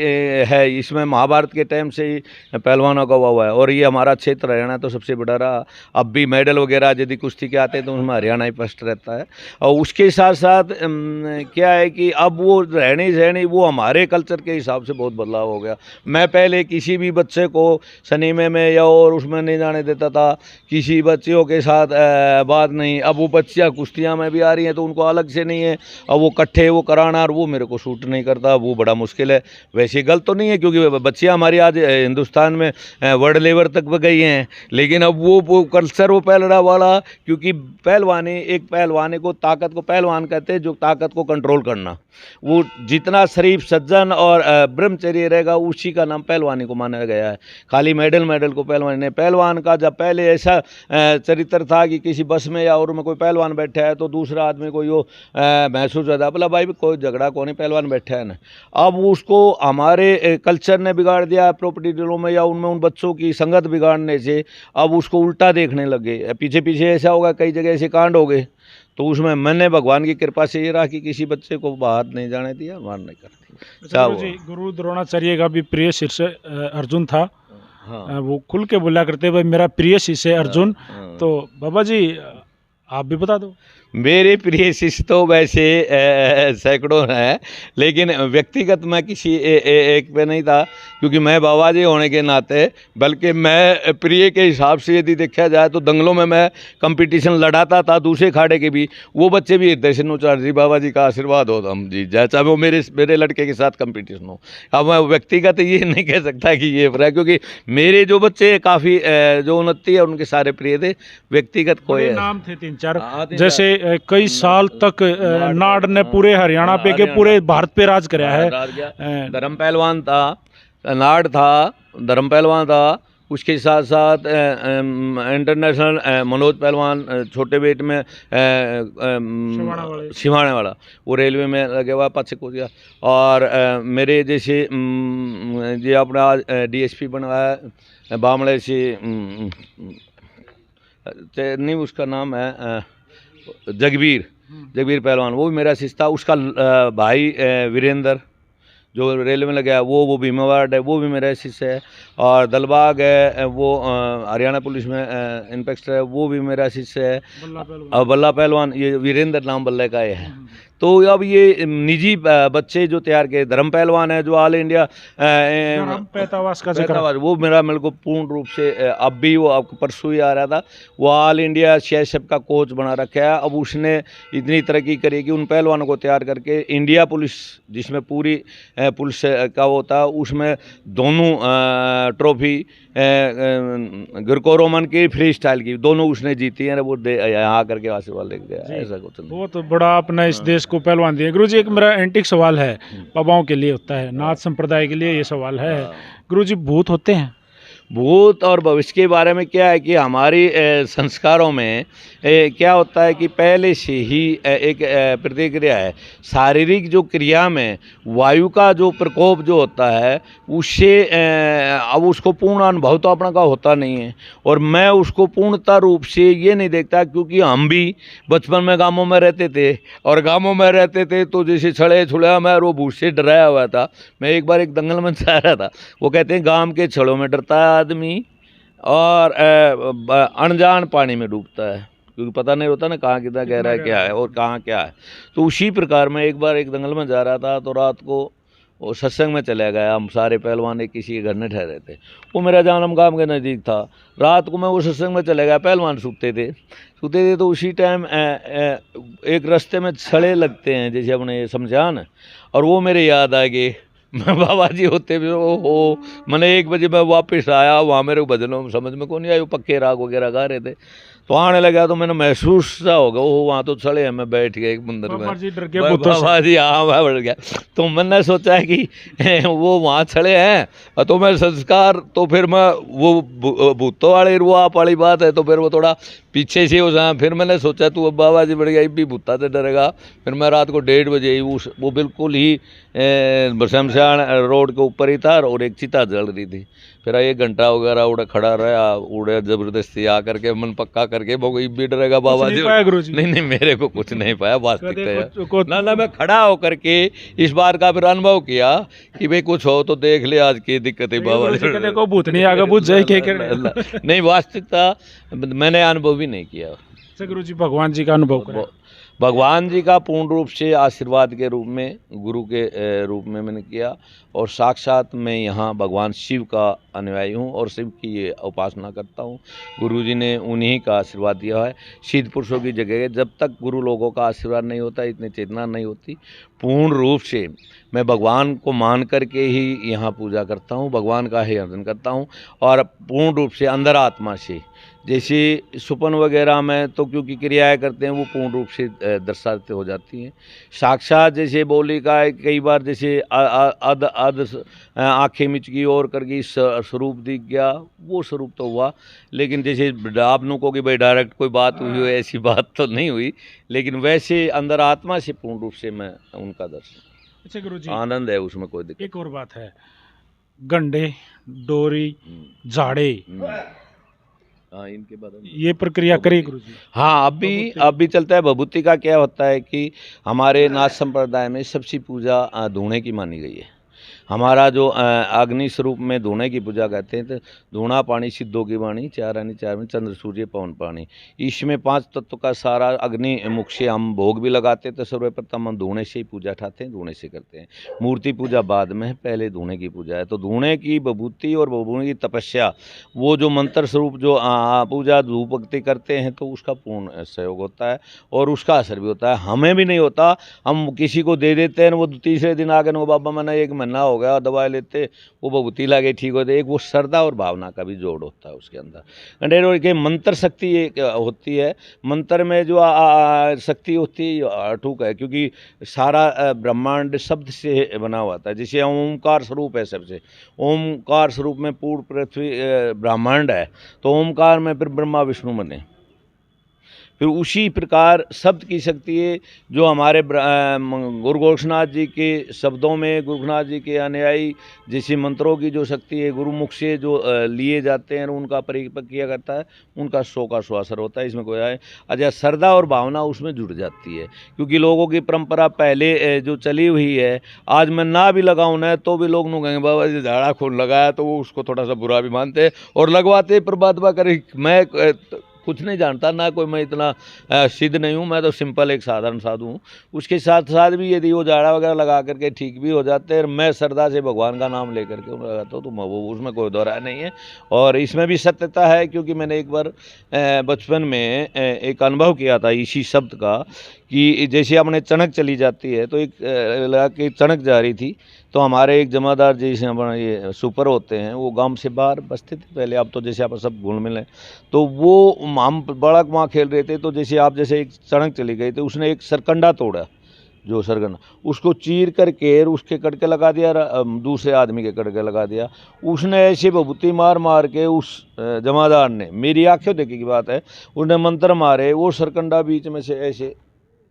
है, इसमें महाभारत के टाइम से ही पहलवानों का हुआ है। और ये हमारा क्षेत्र हरियाणा तो सबसे बड़ा रहा। अब भी मेडल वगैरह यदि कुश्ती के आते हैं तो उसमें हरियाणा ही फर्स्ट रहता है। और उसके साथ साथ क्या है कि अब वो रहनी सहनी वो हमारे कल्चर के हिसाब से बहुत बदलाव हो गया। मैं पहले किसी भी बच्चे को सनीमे में या और उसमें नहीं जाने देता था, किसी बच्चियों के साथ बात नहीं। अब वो बच्चियाँ कुश्तियाँ में भी आ रही हैं तो उनको अलग से नहीं है, अब वो इकट्ठे वो कराना, और वो मेरे को सूट नहीं करता, वो बड़ा मुश्किल है। वैसे गलत तो नहीं है क्योंकि बच्चियाँ हमारी आज हिंदुस्तान में वर्ल्ड लेवल तक गई हैं, लेकिन अब वो कल्चर वो पहलड़ा वाला, क्योंकि पहलवानी एक पहलवानी को ताकत को पहलवान कहते हैं, जो ताकत को कंट्रोल करना। वो जितना शरीफ सज्जन और ब्रह्मचर्य रहेगा उसी का नाम पहलवानी को माना गया है। खाली मेडल को पहलवानी नहीं। पहलवान का जब पहले ऐसा चरित्र था कि किसी बस में या और में कोई पहलवान बैठा है तो दूसरा आदमी को यो महसूस होता, बोला भाई कोई झगड़ा को नहीं, पहलवान बैठा है ना। अब उसको हमारे कल्चर ने बिगाड़ दिया, प्रॉपर्टी डीलों में या उनमें उन बच्चों की संगत बिगाड़ने से अब उसको उल्टा देखने लगे। पीछे पीछे ऐसा होगा, कई जगह ऐसे कांड हो गए, तो उसमें मैंने भगवान की कृपा से ये रहा कि किसी बच्चे को बाहर नहीं जाने दिया, मार नहीं करती। गुरुजी, गुरु द्रोणाचार्य का भी प्रिय शिष्य अर्जुन था। हाँ। वो खुल के बोला करते भाई मेरा प्रिय शिष्य है अर्जुन। हाँ। तो बाबा जी आप भी बता दो। मेरे प्रिय शिष्य तो वैसे सैकड़ों हैं, लेकिन व्यक्तिगत मैं किसी एक पे नहीं था, क्योंकि मैं बाबा जी होने के नाते, बल्कि मैं प्रिय के हिसाब से यदि देखा जाए तो दंगलों में मैं कंपटीशन लड़ाता था, दूसरे खाड़े के भी। वो बच्चे भी हृदय से नौचार जी बाबा जी का आशीर्वाद हो हम जी जाए, चाहे वो मेरे लड़के के साथ कंपटीशन हो। अब मैं व्यक्तिगत ये नहीं कह सकता कि ये है, क्योंकि मेरे जो बच्चे काफ़ी जो उन्नति है उनके सारे प्रिय थे। व्यक्तिगत कोई नाम थे 3-4, जैसे कई साल तक नाड़ ने पूरे हरियाणा पे के पूरे भारत पे राज कराया है। धर्म पहलवान था, नाड़ था, धर्म पहलवान था। उसके साथ साथ इंटरनेशनल मनोज पहलवान छोटे वेट में सिवाने वाला, वो रेलवे में लगे हुआ पक्ष को दिया। और मेरे जैसे ये अपना DSP बनवाया बामड़े से, नहीं उसका नाम है जगबीर पहलवान, वो भी मेरा शिष्य था। उसका भाई वीरेंद्र जो रेलवे में लगा है वो भीमावाड़ है, वो भी मेरा शिष्य है। और दलबाग है, वो हरियाणा पुलिस में इंस्पेक्टर है, वो भी मेरा शिष्य है। और बल्ला पहलवान, ये वीरेंद्र नाम बल्ले का है। तो अब ये निजी बच्चे जो तैयार किए, धर्म पहलवान है जो ऑल इंडिया पैतावास का जिक्र, वो मेरे को पूर्ण रूप से अब भी वो आपको परसों ही आ रहा था, वो ऑल इंडिया CISF का कोच बना रखा है। अब उसने इतनी तरक्की करी कि उन पहलवानों को तैयार करके इंडिया पुलिस, जिसमें पूरी पुलिस का वो था, उसमें दोनों ट्रॉफी ग्रीको रोमन की, फ्री स्टाइल की, दोनों उसने जीती है। वो यहाँ आकर के आशीर्वाद लेके गया। ऐसा कुछ बहुत बड़ा अपना इस देश को पहलवान दिए। गुरुजी एक मेरा एंटिक सवाल है, बाबाओं के लिए होता है, नाथ संप्रदाय के लिए ये सवाल है। गुरुजी भूत होते हैं? भूत और भविष्य के बारे में क्या है कि हमारी संस्कारों में क्या होता है कि पहले से ही एक प्रतिक्रिया है। शारीरिक जो क्रिया में वायु का जो प्रकोप जो होता है उससे अब उसको पूर्ण अनुभव तो अपना का होता नहीं है, और मैं उसको पूर्णता रूप से ये नहीं देखता, क्योंकि हम भी बचपन में गांवों में रहते थे, और गांवों में रहते थे तो जैसे छड़े छुड़ा मैं, और वो भूत से डराया हुआ था। मैं एक बार एक दंगल में जा रहा था, वो कहते हैं गांव के छड़ों में डरता है आदमी और अनजान पानी में डूबता है, क्योंकि पता नहीं होता ना कहाँ कितना गहरा है, क्या है और कहाँ क्या है। तो उसी प्रकार मैं एक बार एक दंगल में जा रहा था, तो रात को वो सत्संग में चले गया। हम सारे पहलवान एक किसी के घर में ठहरे थे, वो मेरा जन्म गांव के नज़दीक था। रात को मैं वो सत्संग में चले गया, पहलवान सूते थे। तो उसी टाइम एक रास्ते में छड़े लगते हैं जैसे अपने शमशान, और वो मेरे याद आ गए। मैं बाबा जी होते भी हो मैंने 1 बजे मैं वापस आया, वहाँ मेरे को भजनों में समझ में कौन नहीं आया, वो पक्के राग वगैरह गा रहे थे। तो आने लगा तो मैंने महसूस सा होगा, वो वहाँ तो छड़े हैं, मैं बैठ गया एक मंदिर में। बाबा जी हाँ मैं बढ़ गया। तो मैंने सोचा कि वो वहाँ छड़े हैं तो मैं संस्कार, तो फिर मैं वो भूतों वाले रुआप वाली बात है, तो फिर वो थोड़ा पीछे से हो जाए। फिर मैंने सोचा तू अब बाबा जी बढ़ गया, भी भूता से डरेगा। फिर मैं रात को 1:30 बजे वो बिल्कुल ही शमशान रोड के ऊपर ही था, और एक चिता जल रही थी। फिर 1 घंटा वगैरह उड़ा खड़ा रहा, उड़े जबरदस्ती आकर के मन पक्का करके वो भी डरेगा बाबा जी। नहीं मेरे को कुछ नहीं पाया, वास्तविकता ना मैं खड़ा होकर के इस बार का फिर अनुभव किया कि भाई कुछ हो तो देख ले, आज की दिक्कत है बाबा जी को भूत नहीं आगे बुझ जाए नहीं, वास्तविकता मैंने अनुभव भी नहीं किया। गुरु जी भगवान जी का अनुभव करा। भगवान जी का पूर्ण रूप से आशीर्वाद के रूप में, गुरु के रूप में मैंने किया। और साक्षात मैं यहाँ भगवान शिव का अनुयायी हूँ और शिव की ये उपासना करता हूँ। गुरु जी ने उन्हीं का आशीर्वाद दिया है। सिद्ध पुरुषों की जगह है, जब तक गुरु लोगों का आशीर्वाद नहीं होता, इतनी चेतना नहीं होती। पूर्ण रूप से मैं भगवान को मान करके ही यहाँ पूजा करता हूँ, भगवान का ही अर्जन करता हूँ। और पूर्ण रूप से अंदर आत्मा से, जैसे सुपन वगैरह में तो क्योंकि क्रियाएं करते हैं वो पूर्ण रूप से दर्शाते हो जाती हैं। साक्षात जैसे बोली का है, कई बार जैसे आंखें मिच गई और करके स्वरूप दिख गया, वो स्वरूप तो हुआ। लेकिन जैसे आप लोगों की भाई डायरेक्ट कोई बात हुई हो, ऐसी बात तो नहीं हुई। लेकिन वैसे अंदर आत्मा से पूर्ण रूप से मैं उनका दर्शन, अच्छा गुरुजी, आनंद है उसमें, कोई दिक्कत। एक और बात है, गंडे, डोरी, झाड़े, हाँ, इनके बारे में ये प्रक्रिया करिए गुरुजी। हाँ, अभी चलता है। भभूति का क्या होता है कि हमारे नाथ संप्रदाय में सबसे पूजा धूणे की मानी गई है। हमारा जो अग्नि स्वरूप में धूणे की पूजा करते हैं, तो धूणा पानी सिद्धों की वाणी, चार आनी चार में चंद्र सूर्य पवन पानी, इसमें 5 तत्व का सारा अग्नि मुख से हम भोग भी लगाते हैं। तो सर्वप्रथम हम धूणे से ही पूजा उठाते हैं, धूणे से करते हैं। मूर्ति पूजा बाद में है, पहले धूणे की पूजा है। तो धूणे की विभूति और विभूति की तपस्या, वो जो मंत्र स्वरूप जो पूजा धूप भक्ति करते हैं, तो उसका पूर्ण सहयोग होता है और उसका असर भी होता है। हमें भी नहीं होता, हम किसी को दे देते हैं, वो तीसरे दिन आगे वो बाबा मैंने 1 महीना हो गया दवाई लेते, वो भभूति लगे ठीक होते। एक वो श्रद्धा और भावना का भी जोड़ होता है उसके अंदर। अंडेर के मंत्र शक्ति एक होती है। मंत्र में जो शक्ति होती है अटूट है, क्योंकि सारा ब्रह्मांड शब्द से बना हुआ था। जैसे ओमकार स्वरूप है, सबसे ओमकार स्वरूप में पूर्ण पृथ्वी ब्रह्मांड है, तो ओमकार में फिर ब्रह्मा विष्णु बने। फिर उसी प्रकार शब्द की शक्ति है, जो हमारे गुरु गोरखनाथ जी के शब्दों में, गुरु गोरखनाथ जी के अनुयायी जैसे मंत्रों की जो शक्ति है, गुरुमुख से जो लिए जाते हैं, उनका परिपक्व किया करता है, उनका 100 का 100 असर होता है। इसमें कोई आए अच्छा श्रद्धा और भावना उसमें जुड़ जाती है, क्योंकि लोगों की परंपरा पहले जो चली हुई है, आज मैं ना भी लगाऊँ ना तो भी लोग कहेंगे बाबा जी झाड़ा खून लगाया, तो वो उसको थोड़ा सा बुरा भी मानते हैं और लगवाते पर बात करें। मैं कुछ नहीं जानता, ना कोई मैं इतना सिद्ध नहीं हूँ, मैं तो सिंपल एक साधारण साधु हूँ। उसके साथ साथ भी यदि वो जाड़ा वगैरह लगा करके ठीक भी हो जाते हैं, मैं श्रद्धा से भगवान का नाम लेकर के उन्हें लगाता हूँ, तो वो उसमें कोई दोहराय नहीं है। और इसमें भी सत्यता है, क्योंकि मैंने एक बार बचपन में एक अनुभव किया था इसी शब्द का, कि जैसे अपने चणक चली जाती है, तो एक लगा के चणक जा रही थी, तो हमारे एक जमादार जैसे हमारे ये सुपर होते हैं, वो गांव से बाहर बसते थे पहले, अब तो जैसे आप सब घुल मिल हैं, तो वो हम बड़ा वहाँ खेल रहे थे, तो जैसे आप जैसे एक चणक चली गई, तो उसने एक सरकंडा तोड़ा, जो सरगना उसको चीर करके उसके कड़के लगा दिया, दूसरे आदमी के कड़के लगा दिया। उसने ऐसे भभूति मार मार के उस जमादार ने, मेरी आंखों देखी की बात है, उसने मंत्र मारे, वो सरकंडा बीच में से ऐसे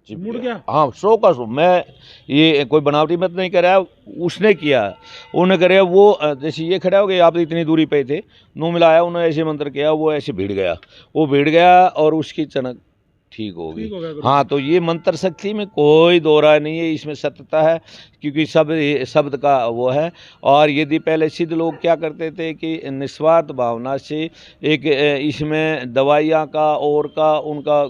मुड़ गया। हाँ, 100 का 100। मैं ये कोई बनावटी मत नहीं कराया, उसने किया, उन्होंने कराया। वो जैसे ये खड़ा हो गया, आप इतनी दूरी पे थे, नो मिलाया, उन्होंने ऐसे मंत्र किया, वो ऐसे भिड़ गया, वो भिड़ गया और उसकी चनक ठीक हो गई। हाँ, तो ये मंत्र शक्ति में कोई दो राय नहीं है, इसमें सत्यता है, क्योंकि शब्द का वो है। और यदि पहले सिद्ध लोग क्या करते थे कि निस्वार्थ भावना से एक इसमें दवाइयाँ का और का उनका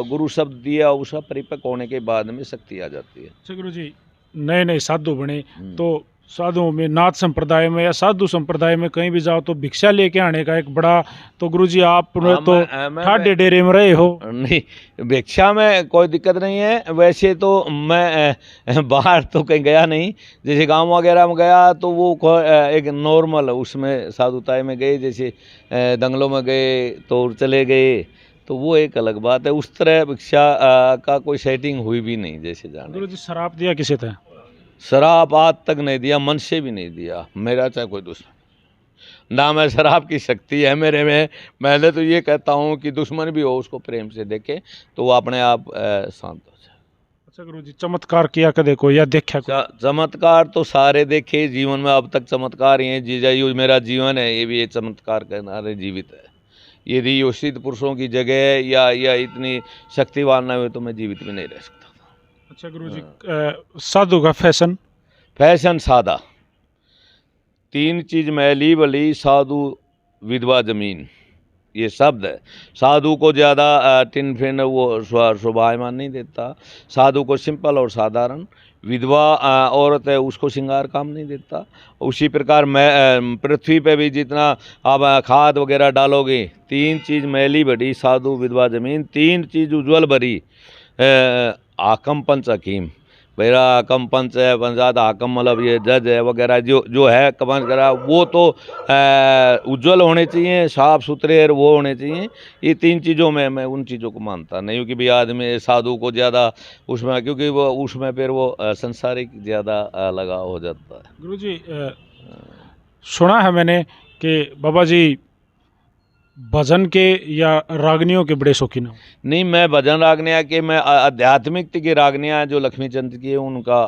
गुरु शब्द दिया, उसका परिपक्व होने के बाद में शक्ति आ जाती है। अच्छा गुरु जी, नए नए साधु बने, तो साधुओं में, नाथ संप्रदाय में या साधु संप्रदाय में कहीं भी जाओ तो भिक्षा लेके आने का एक बड़ा, तो गुरुजी आप तो ठाडे डेरे में रहे हो। नहीं, भिक्षा में कोई दिक्कत नहीं है। वैसे तो मैं बाहर तो कहीं गया नहीं, जैसे गांव वगैरह में गया तो वो एक नॉर्मल उसमें साधुताई में गए, जैसे दंगलों में गए तो चले गए, तो वो एक अलग बात है। उस तरह भिक्षा का कोई सेटिंग हुई भी नहीं। जैसे जाने गुरुजी शराब दिया किसे था? शराब आज तक नहीं दिया, मन से भी नहीं दिया। मेरा चाहे कोई दुश्मन ना, मैं शराब की शक्ति है मेरे में। मैंने तो ये कहता हूँ कि दुश्मन भी हो उसको प्रेम से देखे तो वो अपने आप शांत हो जाए। अच्छा गुरुजी, चमत्कार किया कदे को या देखा? चमत्कार तो सारे देखे जीवन में, अब तक चमत्कार ही है। जीजा ये मेरा जीवन है, ये भी एक चमत्कार के नारे जीवित है। यदि ये सिद्ध पुरुषों की जगह है या इतनी शक्तिवान ना हुए तो मैं जीवित भी नहीं रह सकता। अच्छा गुरुजी, साधु का फैशन सादा, 3 चीज मैली बली साधु विधवा जमीन, ये शब्द है। साधु को ज़्यादा टिन फिन वो शोभायमान नहीं देता। साधु को सिंपल और साधारण, विधवा औरत है उसको श्रृंगार काम नहीं देता। उसी प्रकार मैं पृथ्वी पे भी जितना आप खाद वगैरह डालोगे, 3 चीज़ मैली बड़ी, साधु, विधवा, जमीन, 3 चीज़ उज्ज्वल भरी, आकम पंच हकीम। मेरा आकम पंच है, पंचायत आकम मतलब ये जज है वगैरह जो है कमान करा, वो तो उज्ज्वल होने चाहिए, साफ सुथरे और वो होने चाहिए। ये 3 चीज़ों में मैं उन चीज़ों को मानता नहीं हूँ कि भाई आदमी साधु को ज़्यादा उसमें, क्योंकि वो उसमें फिर वो संसारिक ज़्यादा लगाव हो जाता है। गुरुजी सुना है मैंने कि बाबा जी भजन के या रागनियों के बड़े शौकीन हो। नहीं, मैं भजन रागनिया के, मैं आध्यात्मिक की रागनियाँ जो लक्ष्मीचंद की है उनका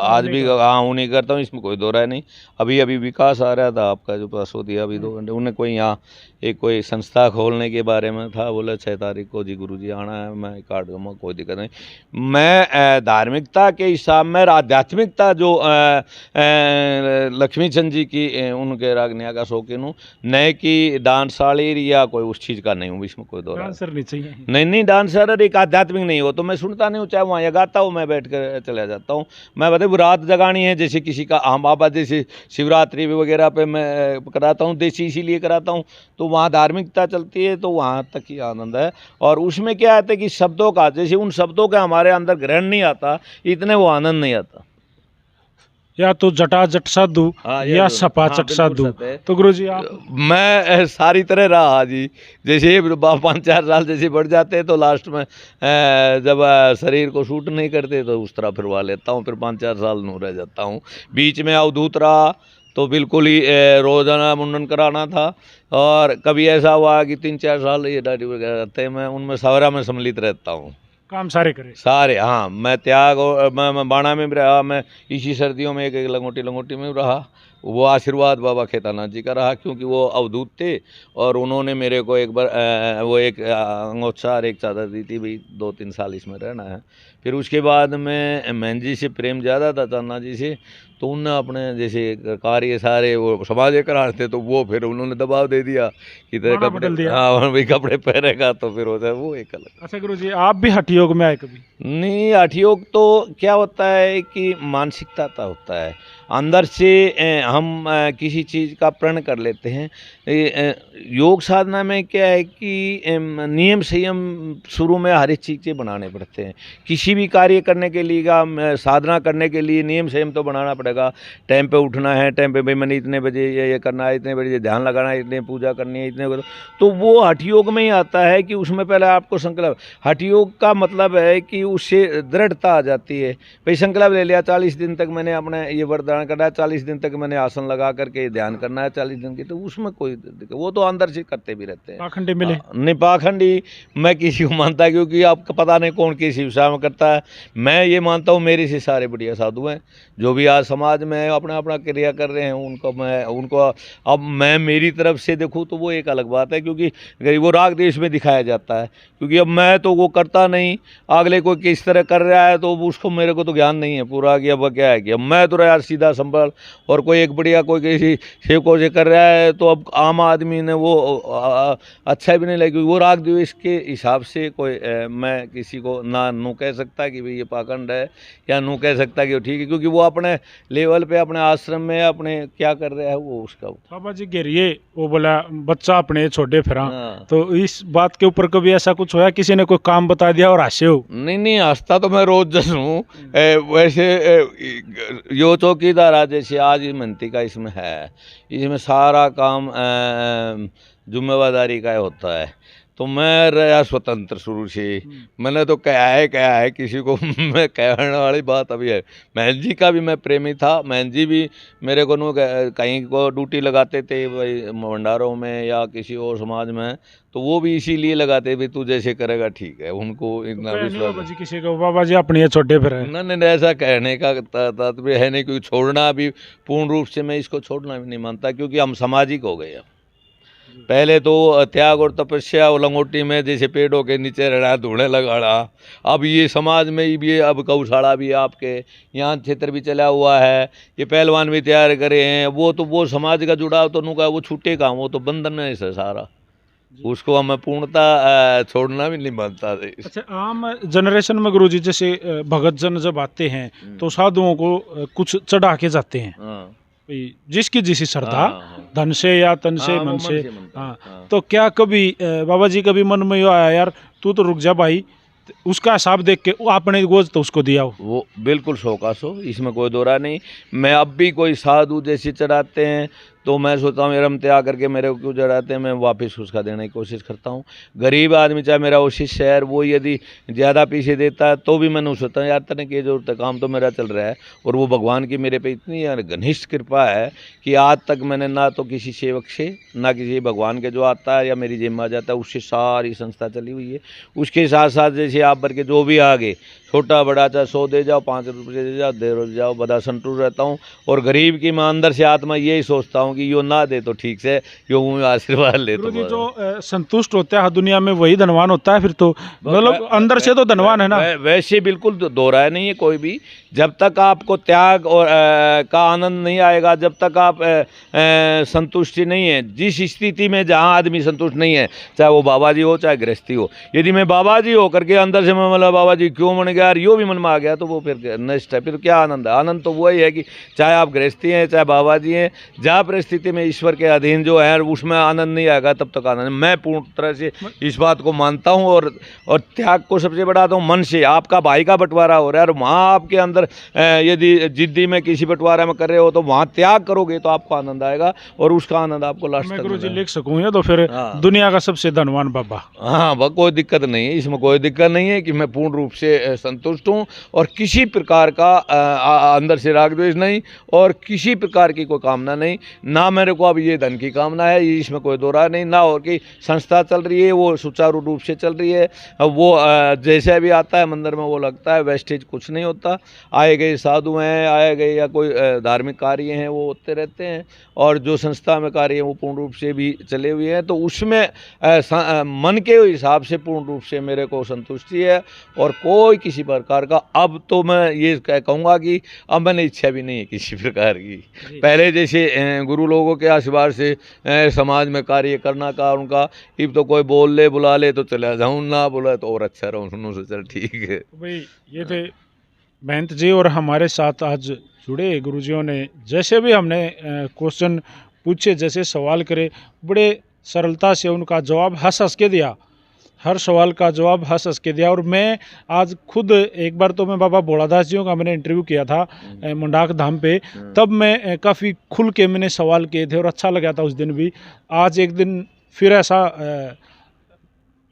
आज भी हाँ उन्हीं करता हूँ, इसमें कोई दो राय नहीं। अभी विकास आ रहा था आपका जो पास हो दिया अभी 2 घंटे, उन्हें कोई यहाँ एक कोई संस्था खोलने के बारे में था, बोले 6 तारीख को जी गुरुजी आना है, मैं कार्ड दूँगा, कोई दिक्कत नहीं। मैं धार्मिकता के हिसाब में आध्यात्मिकता जो लक्ष्मीचंद जी की उनके रागनिया का शौकीन हूँ, न कि डांसाली या कोई उस चीज़ का नहीं हूँ, इसमें कोई दो डांसर नहीं चाहिए। नहीं डांसर एक आध्यात्मिक नहीं हो तो मैं सुनता नहीं हूँ, चाहे वहाँ या गाता हूँ, मैं बैठ कर चला जाता हूँ। मैं बताऊँ रात जगानी है, जैसे किसी का हम बाबा जैसे शिवरात्रि वगैरह पे मैं कराता हूँ, देसी इसीलिए कराता हूँ, तो वहाँ धार्मिकता चलती है, तो वहाँ तक ही आनंद है। और उसमें क्या आता है कि शब्दों का, जैसे उन शब्दों का हमारे अंदर ग्रहण नहीं आता, इतने वो आनंद नहीं आता। या तो जटाजट साधु या सपाचट साधु। तो गुरुजी आप मैं सारी तरह रहा जी, जैसे 5-4 साल जैसे बढ़ जाते हैं तो लास्ट में जब शरीर को शूट नहीं करते तो उस तरह फिरवा लेता हूँ, फिर 5-4 साल नू रह जाता हूँ। बीच में अवधूत रहा तो बिल्कुल ही रोजाना मुंडन कराना था, और कभी ऐसा हुआ कि 3-4 साल ये दाढ़ी वगैरह रहते हैं, मैं उनमें सवरा में सम्मिलित रहता हूँ, काम सारे करे सारे। हाँ, मैं त्याग और मैं बाणा में भी रहा, मैं इसी सर्दियों में एक लंगोटी में रहा। वो आशीर्वाद बाबा खेतानाथ जी का रहा, क्योंकि वो अवधूत थे और उन्होंने मेरे को एक बार वो एक अंगोच्छा और एक चादर दी थी, भाई 2-3 साल इसमें रहना है। फिर उसके बाद में महन जी से प्रेम ज़्यादा था, चांदना जी से, तो उनने अपने जैसे कार्य सारे वो समाज कराने थे, तो वो फिर उन्होंने दबाव दे दिया कि तेरे कपड़े, हाँ भाई कपड़े पहनेगा तो फिर होता है वो एक अलग। अच्छा गुरुजी आप भी हठ योग में आए कभी? नहीं, हठ योग तो क्या होता है कि मानसिकता का होता है, अंदर से हम किसी चीज़ का प्रण कर लेते हैं। योग साधना में क्या है कि नियम संयम शुरू में हर एक चीज़ें बनाने पड़ते हैं। किसी भी कार्य करने के लिए साधना करने के लिए नियम संयम तो बनाना पड़ेगा। टाइम पे उठना है, टाइम पे भाई मैंने इतने बजे ये करना है, इतने बजे ध्यान लगाना है, इतने पूजा करनी है, इतने, तो वो हठ योग में ही आता है कि उसमें पहले आपको संकल्प। हठ योग का मतलब है कि उससे दृढ़ता आ जाती है। भाई संकल्प ले लिया 40 दिन तक मैंने अपने ये वरदान करना है, 40 दिन तक मैंने आसन लगा करके ध्यान करना है 40 दिन की, तो उसमें कोई दिक्कत, वो तो अंदर से करते भी रहते हैं। पाखंडी मिले नहीं, पाखंडी मैं किसी को मानता, क्योंकि आपको पता नहीं कौन किसी विषय में करता है। मैं ये मानता हूँ मेरे से सारे बढ़िया साधु हैं, जो भी आज समाज में अपना अपना क्रिया कर रहे हैं, उनको अब मैं मेरी तरफ से देखूँ तो वो एक अलग बात है, क्योंकि वो राग देश में दिखाया जाता है। क्योंकि अब मैं तो वो करता नहीं, अगले कोई किस तरह कर रहा है तो उसको मेरे को तो ज्ञान नहीं है पूरा कि अब क्या है कि अब मैं तो यार सीधा संभल, और कोई एक बढ़िया कोई किसी सेवकों से कर रहा है तो अब आम आदमी ने वो अच्छा भी नहीं लगे, क्योंकि वो राग द्वेष के हिसाब से कोई मैं किसी को ना नू कह सकता कि भाई ये पाखंड है, या नू कह सकता कि वो ठीक है, क्योंकि वो अपने लेवल पे अपने आश्रम में अपने क्या कर रहा है वो उसका। बाबा जी घेरिए वो बोला बच्चा अपने छोटे फिरा, तो इस बात के ऊपर कभी ऐसा कुछ होया किसी ने कोई काम बता दिया और हंसे हो? नहीं, हंसता तो मैं रोज जस हूँ। वैसे यो चौकीदार आज जैसे आज मनती का इसमें है, इसमें सारा काम जिम्मेवारी का होता है, तो मैं रहा स्वतंत्र शुरू से। मैंने तो कहा है किसी को मैं कहने वाली बात अभी है। महन जी का भी मैं प्रेमी था, महन जी भी मेरे को कहीं को ड्यूटी लगाते थे भाई भंडारों में या किसी और समाज में, तो वो भी इसीलिए लगाते भाई तू जैसे करेगा ठीक है, उनको इतना विश्वास। बाबा जी किसी को बाबा जी अपने छोटे फिर नहीं, ऐसा कहने का तात्पर्य है नहीं, क्योंकि छोड़ना भी पूर्ण रूप से मैं इसको छोड़ना भी नहीं मानता, क्योंकि हम सामाजिक हो गए। पहले तो त्याग और तपस्या और लंगोटी में जैसे पेड़ों के नीचे रहना, धूने लगाना, अब ये समाज में भी अब गौशाला भी आपके यहाँ क्षेत्र भी चला हुआ है, ये पहलवान भी तैयार करे हैं, वो तो वो समाज का जुड़ाव तो नुका वो छूटे काम, वो तो बंधन है सारा। उसको हमें पूर्णतः छोड़ना भी नहीं बनता था। अच्छा, आम जनरेशन में गुरुजी जैसे भगत जन जब आते हैं तो साधुओं को कुछ चढ़ा के जाते हैं, हाँ भाई जिसकी जिसी श्रद्धा, हाँ हाँ धन से या तन से, हाँ, वो मन से। मन मनता है। हाँ, हाँ। तो क्या कभी बाबा जी कभी मन में यो आया, यार तू तो रुक जा भाई, उसका हिसाब देख के वो आपने गोज तो उसको दिया हो? वो बिल्कुल 100 का 100, इसमें कोई दो राय नहीं। मैं अब भी कोई साधु जैसे चढ़ाते हैं तो मैं सोचता हूँ यार हम त्याग करके मेरे को क्यों चढ़ाते हैं, मैं वापस उसका देने की कोशिश करता हूँ। गरीब आदमी चाहे मेरा वो शिष्य है, वो यदि ज़्यादा पीछे देता है तो भी मैंने सोचता हूँ यार तने की जरूरत है, काम तो मेरा चल रहा है। और वो भगवान की मेरे पे इतनी यार घनिष्ठ कृपा है कि आज तक मैंने ना तो किसी सेवक से, ना किसी भगवान के जो आता है या मेरी जेब में आ जाता है उससे सारी संस्था चली हुई है। उसके साथ साथ जैसे आप भर के जो भी आगे छोटा बड़ा चाहे 100 दे जाओ, 5 रुपये दे जाओ, दे जाओ, बड़ा संतुष्ट रहता हूँ। और गरीब की मैं अंदर से आत्मा यही सोचता हूँ कि यो ना दे तो ठीक से, यो मुँह आशीर्वाद ले तो गुरुजी बस। जो संतुष्ट होता है हर दुनिया में वही धनवान होता है फिर तो, मतलब अंदर से तो धनवान है ना। वैसे बिल्कुल दो राय नहीं है कोई भी। जब तक आपको त्याग और का आनंद नहीं आएगा, जब तक आप संतुष्टि नहीं है, जिस स्थिति में जहाँ आदमी संतुष्ट नहीं है, चाहे वो बाबा जी हो चाहे गृहस्थी हो, यदि मैं बाबा जी हो करके अंदर से मैं मतलब बाबा जी क्यों बन गया यार, यो भी मन में आ गया तो वो फिर नष्ट है। फिर क्या आनंद है? आनंद तो वही है कि चाहे आप गृहस्थी हैं चाहे बाबा जी हैं, जहाँ परिस्थिति में ईश्वर के अधीन जो है उसमें आनंद नहीं आएगा तब तक आनंद। मैं पूर्ण तरह से इस बात को मानता हूँ और त्याग को सबसे बढ़ाता हूँ। मन से आपका भाई का बंटवारा हो रहा है और वहाँ आपके अंदर यदि जिद्दी में किसी बंटवारा में कर रहे हो तो वहाँ त्याग करोगे तो आपको आनंद आएगा और उसका आनंद आपको लास्ट मैं तक गुरुजी मिलेगा। लिख सकूँ ये तो फिर हाँ। दुनिया का सबसे धनवान बाबा। हाँ, वह कोई दिक्कत नहीं है, इसमें कोई दिक्कत नहीं है कि मैं पूर्ण रूप से संतुष्ट हूँ और किसी प्रकार का अंदर से राग द्वेष नहीं और किसी प्रकार की कोई कामना नहीं। ना मेरे को अब ये धन की कामना है, इसमें कोई दो राय नहीं। ना और की संस्था चल रही है वो सुचारू रूप से चल रही है। वो जैसे भी आता है मंदिर में वो लगता है, वेस्टेज कुछ नहीं होता। आए गए साधु हैं, आए गए या कोई धार्मिक कार्य हैं वो होते रहते हैं और जो संस्था में कार्य है वो पूर्ण रूप से भी चले हुए हैं। तो उसमें मन के हिसाब से पूर्ण रूप से मेरे को संतुष्टि है और कोई किसी प्रकार का, अब तो मैं ये कहूँगा कि अब मैंने इच्छा भी नहीं है किसी प्रकार की। पहले जैसे गुरु लोगों के आशीर्वाद से समाज में कार्य करना का उनका, अब तो कोई बोल ले बुला ले तो चला जाऊँ, ना बोला तो और अच्छा रहूँ, सुनो से चल ठीक है भाई ये थे महंत जी और हमारे साथ आज जुड़े गुरुजियों ने जैसे भी हमने क्वेश्चन पूछे, जैसे सवाल करे, बड़े सरलता से उनका जवाब हंस हंस के दिया, हर सवाल का जवाब हंस हंस के दिया। और मैं आज खुद एक बार तो मैं बाबा भोलादास जियों का मैंने इंटरव्यू किया था मंडाक धाम पे, तब मैं काफ़ी खुल के मैंने सवाल किए थे और अच्छा लगा था उस दिन भी। आज एक दिन फिर ऐसा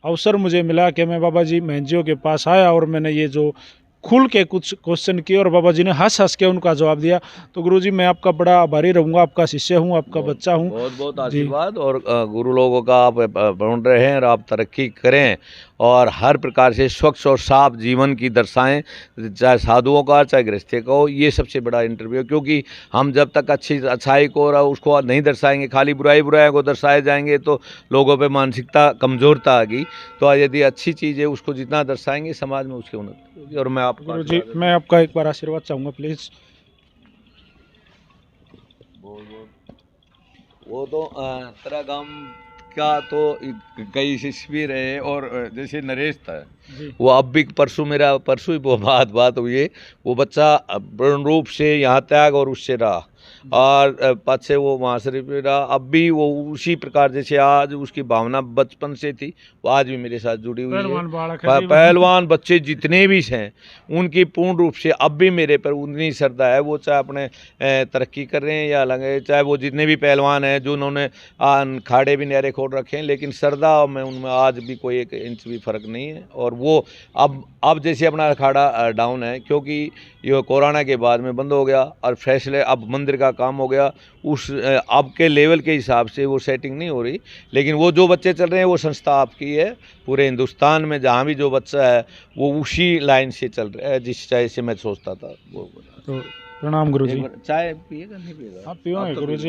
अवसर मुझे मिला कि मैं बाबा जी महंत जियों के पास आया और मैंने ये जो खुल के कुछ क्वेश्चन किए और बाबा जी ने हंस हंस के उनका जवाब दिया। तो गुरुजी मैं आपका बड़ा आभारी रहूँगा, आपका शिष्य हूँ, आपका बच्चा हूँ। बहुत बहुत आशीर्वाद और गुरु लोगों का आप बन रहे हैं और आप तरक्की करें और हर प्रकार से स्वच्छ और साफ जीवन की दर्शाएं, चाहे साधुओं का चाहे गृहस्थी का हो। ये सबसे बड़ा इंटरव्यू, क्योंकि हम जब तक अच्छाई को और उसको नहीं दर्शाएंगे, खाली बुराई को दर्शाए जाएंगे तो लोगों पे मानसिकता कमज़ोरता आ गई। तो यदि अच्छी चीज़ है उसको जितना दर्शाएंगे समाज में उसकी उन्नति होगी। और मैं आपका गुरुजी मैं आपका एक बार आशीर्वाद चाहूँगा प्लीज़। वो तो तेरा गांव का तो कई शिष्य भी रहे और जैसे नरेश था वो अब भी परसों ही वो बात हुई है। वो बच्चा पूर्ण रूप से यहाँ त्याग और उससे रहा और पाछे वो वहाँ से रहा। अब भी वो उसी प्रकार जैसे आज उसकी भावना बचपन से थी वो आज भी मेरे साथ जुड़ी हुई है। पहलवान बच्चे जितने भी हैं उनकी पूर्ण रूप से अब भी मेरे पर उतनी श्रद्धा है। वो चाहे अपने तरक्की कर रहे हैं या लगे, चाहे वो जितने भी पहलवान हैं जो उन्होंने खाड़े भी नहरे खोल रखे हैं, लेकिन श्रद्धा में उनमें आज भी कोई 1 इंच भी फर्क नहीं है। और वो अब जैसे अपना अखाड़ा डाउन है क्योंकि ये कोरोना के बाद में बंद हो गया और फैसले अब मंदिर का काम हो गया, उस अब के लेवल के हिसाब से वो सेटिंग नहीं हो रही। लेकिन वो जो बच्चे चल रहे हैं वो संस्था आपकी है, पूरे हिंदुस्तान में जहाँ भी जो बच्चा है वो उसी लाइन से चल रहा है जिस चाय से मैं सोचता था वो। तो प्रणाम गुरुजी। चाय पिएगा नहीं पिएगा? आप पियो गुरुजी।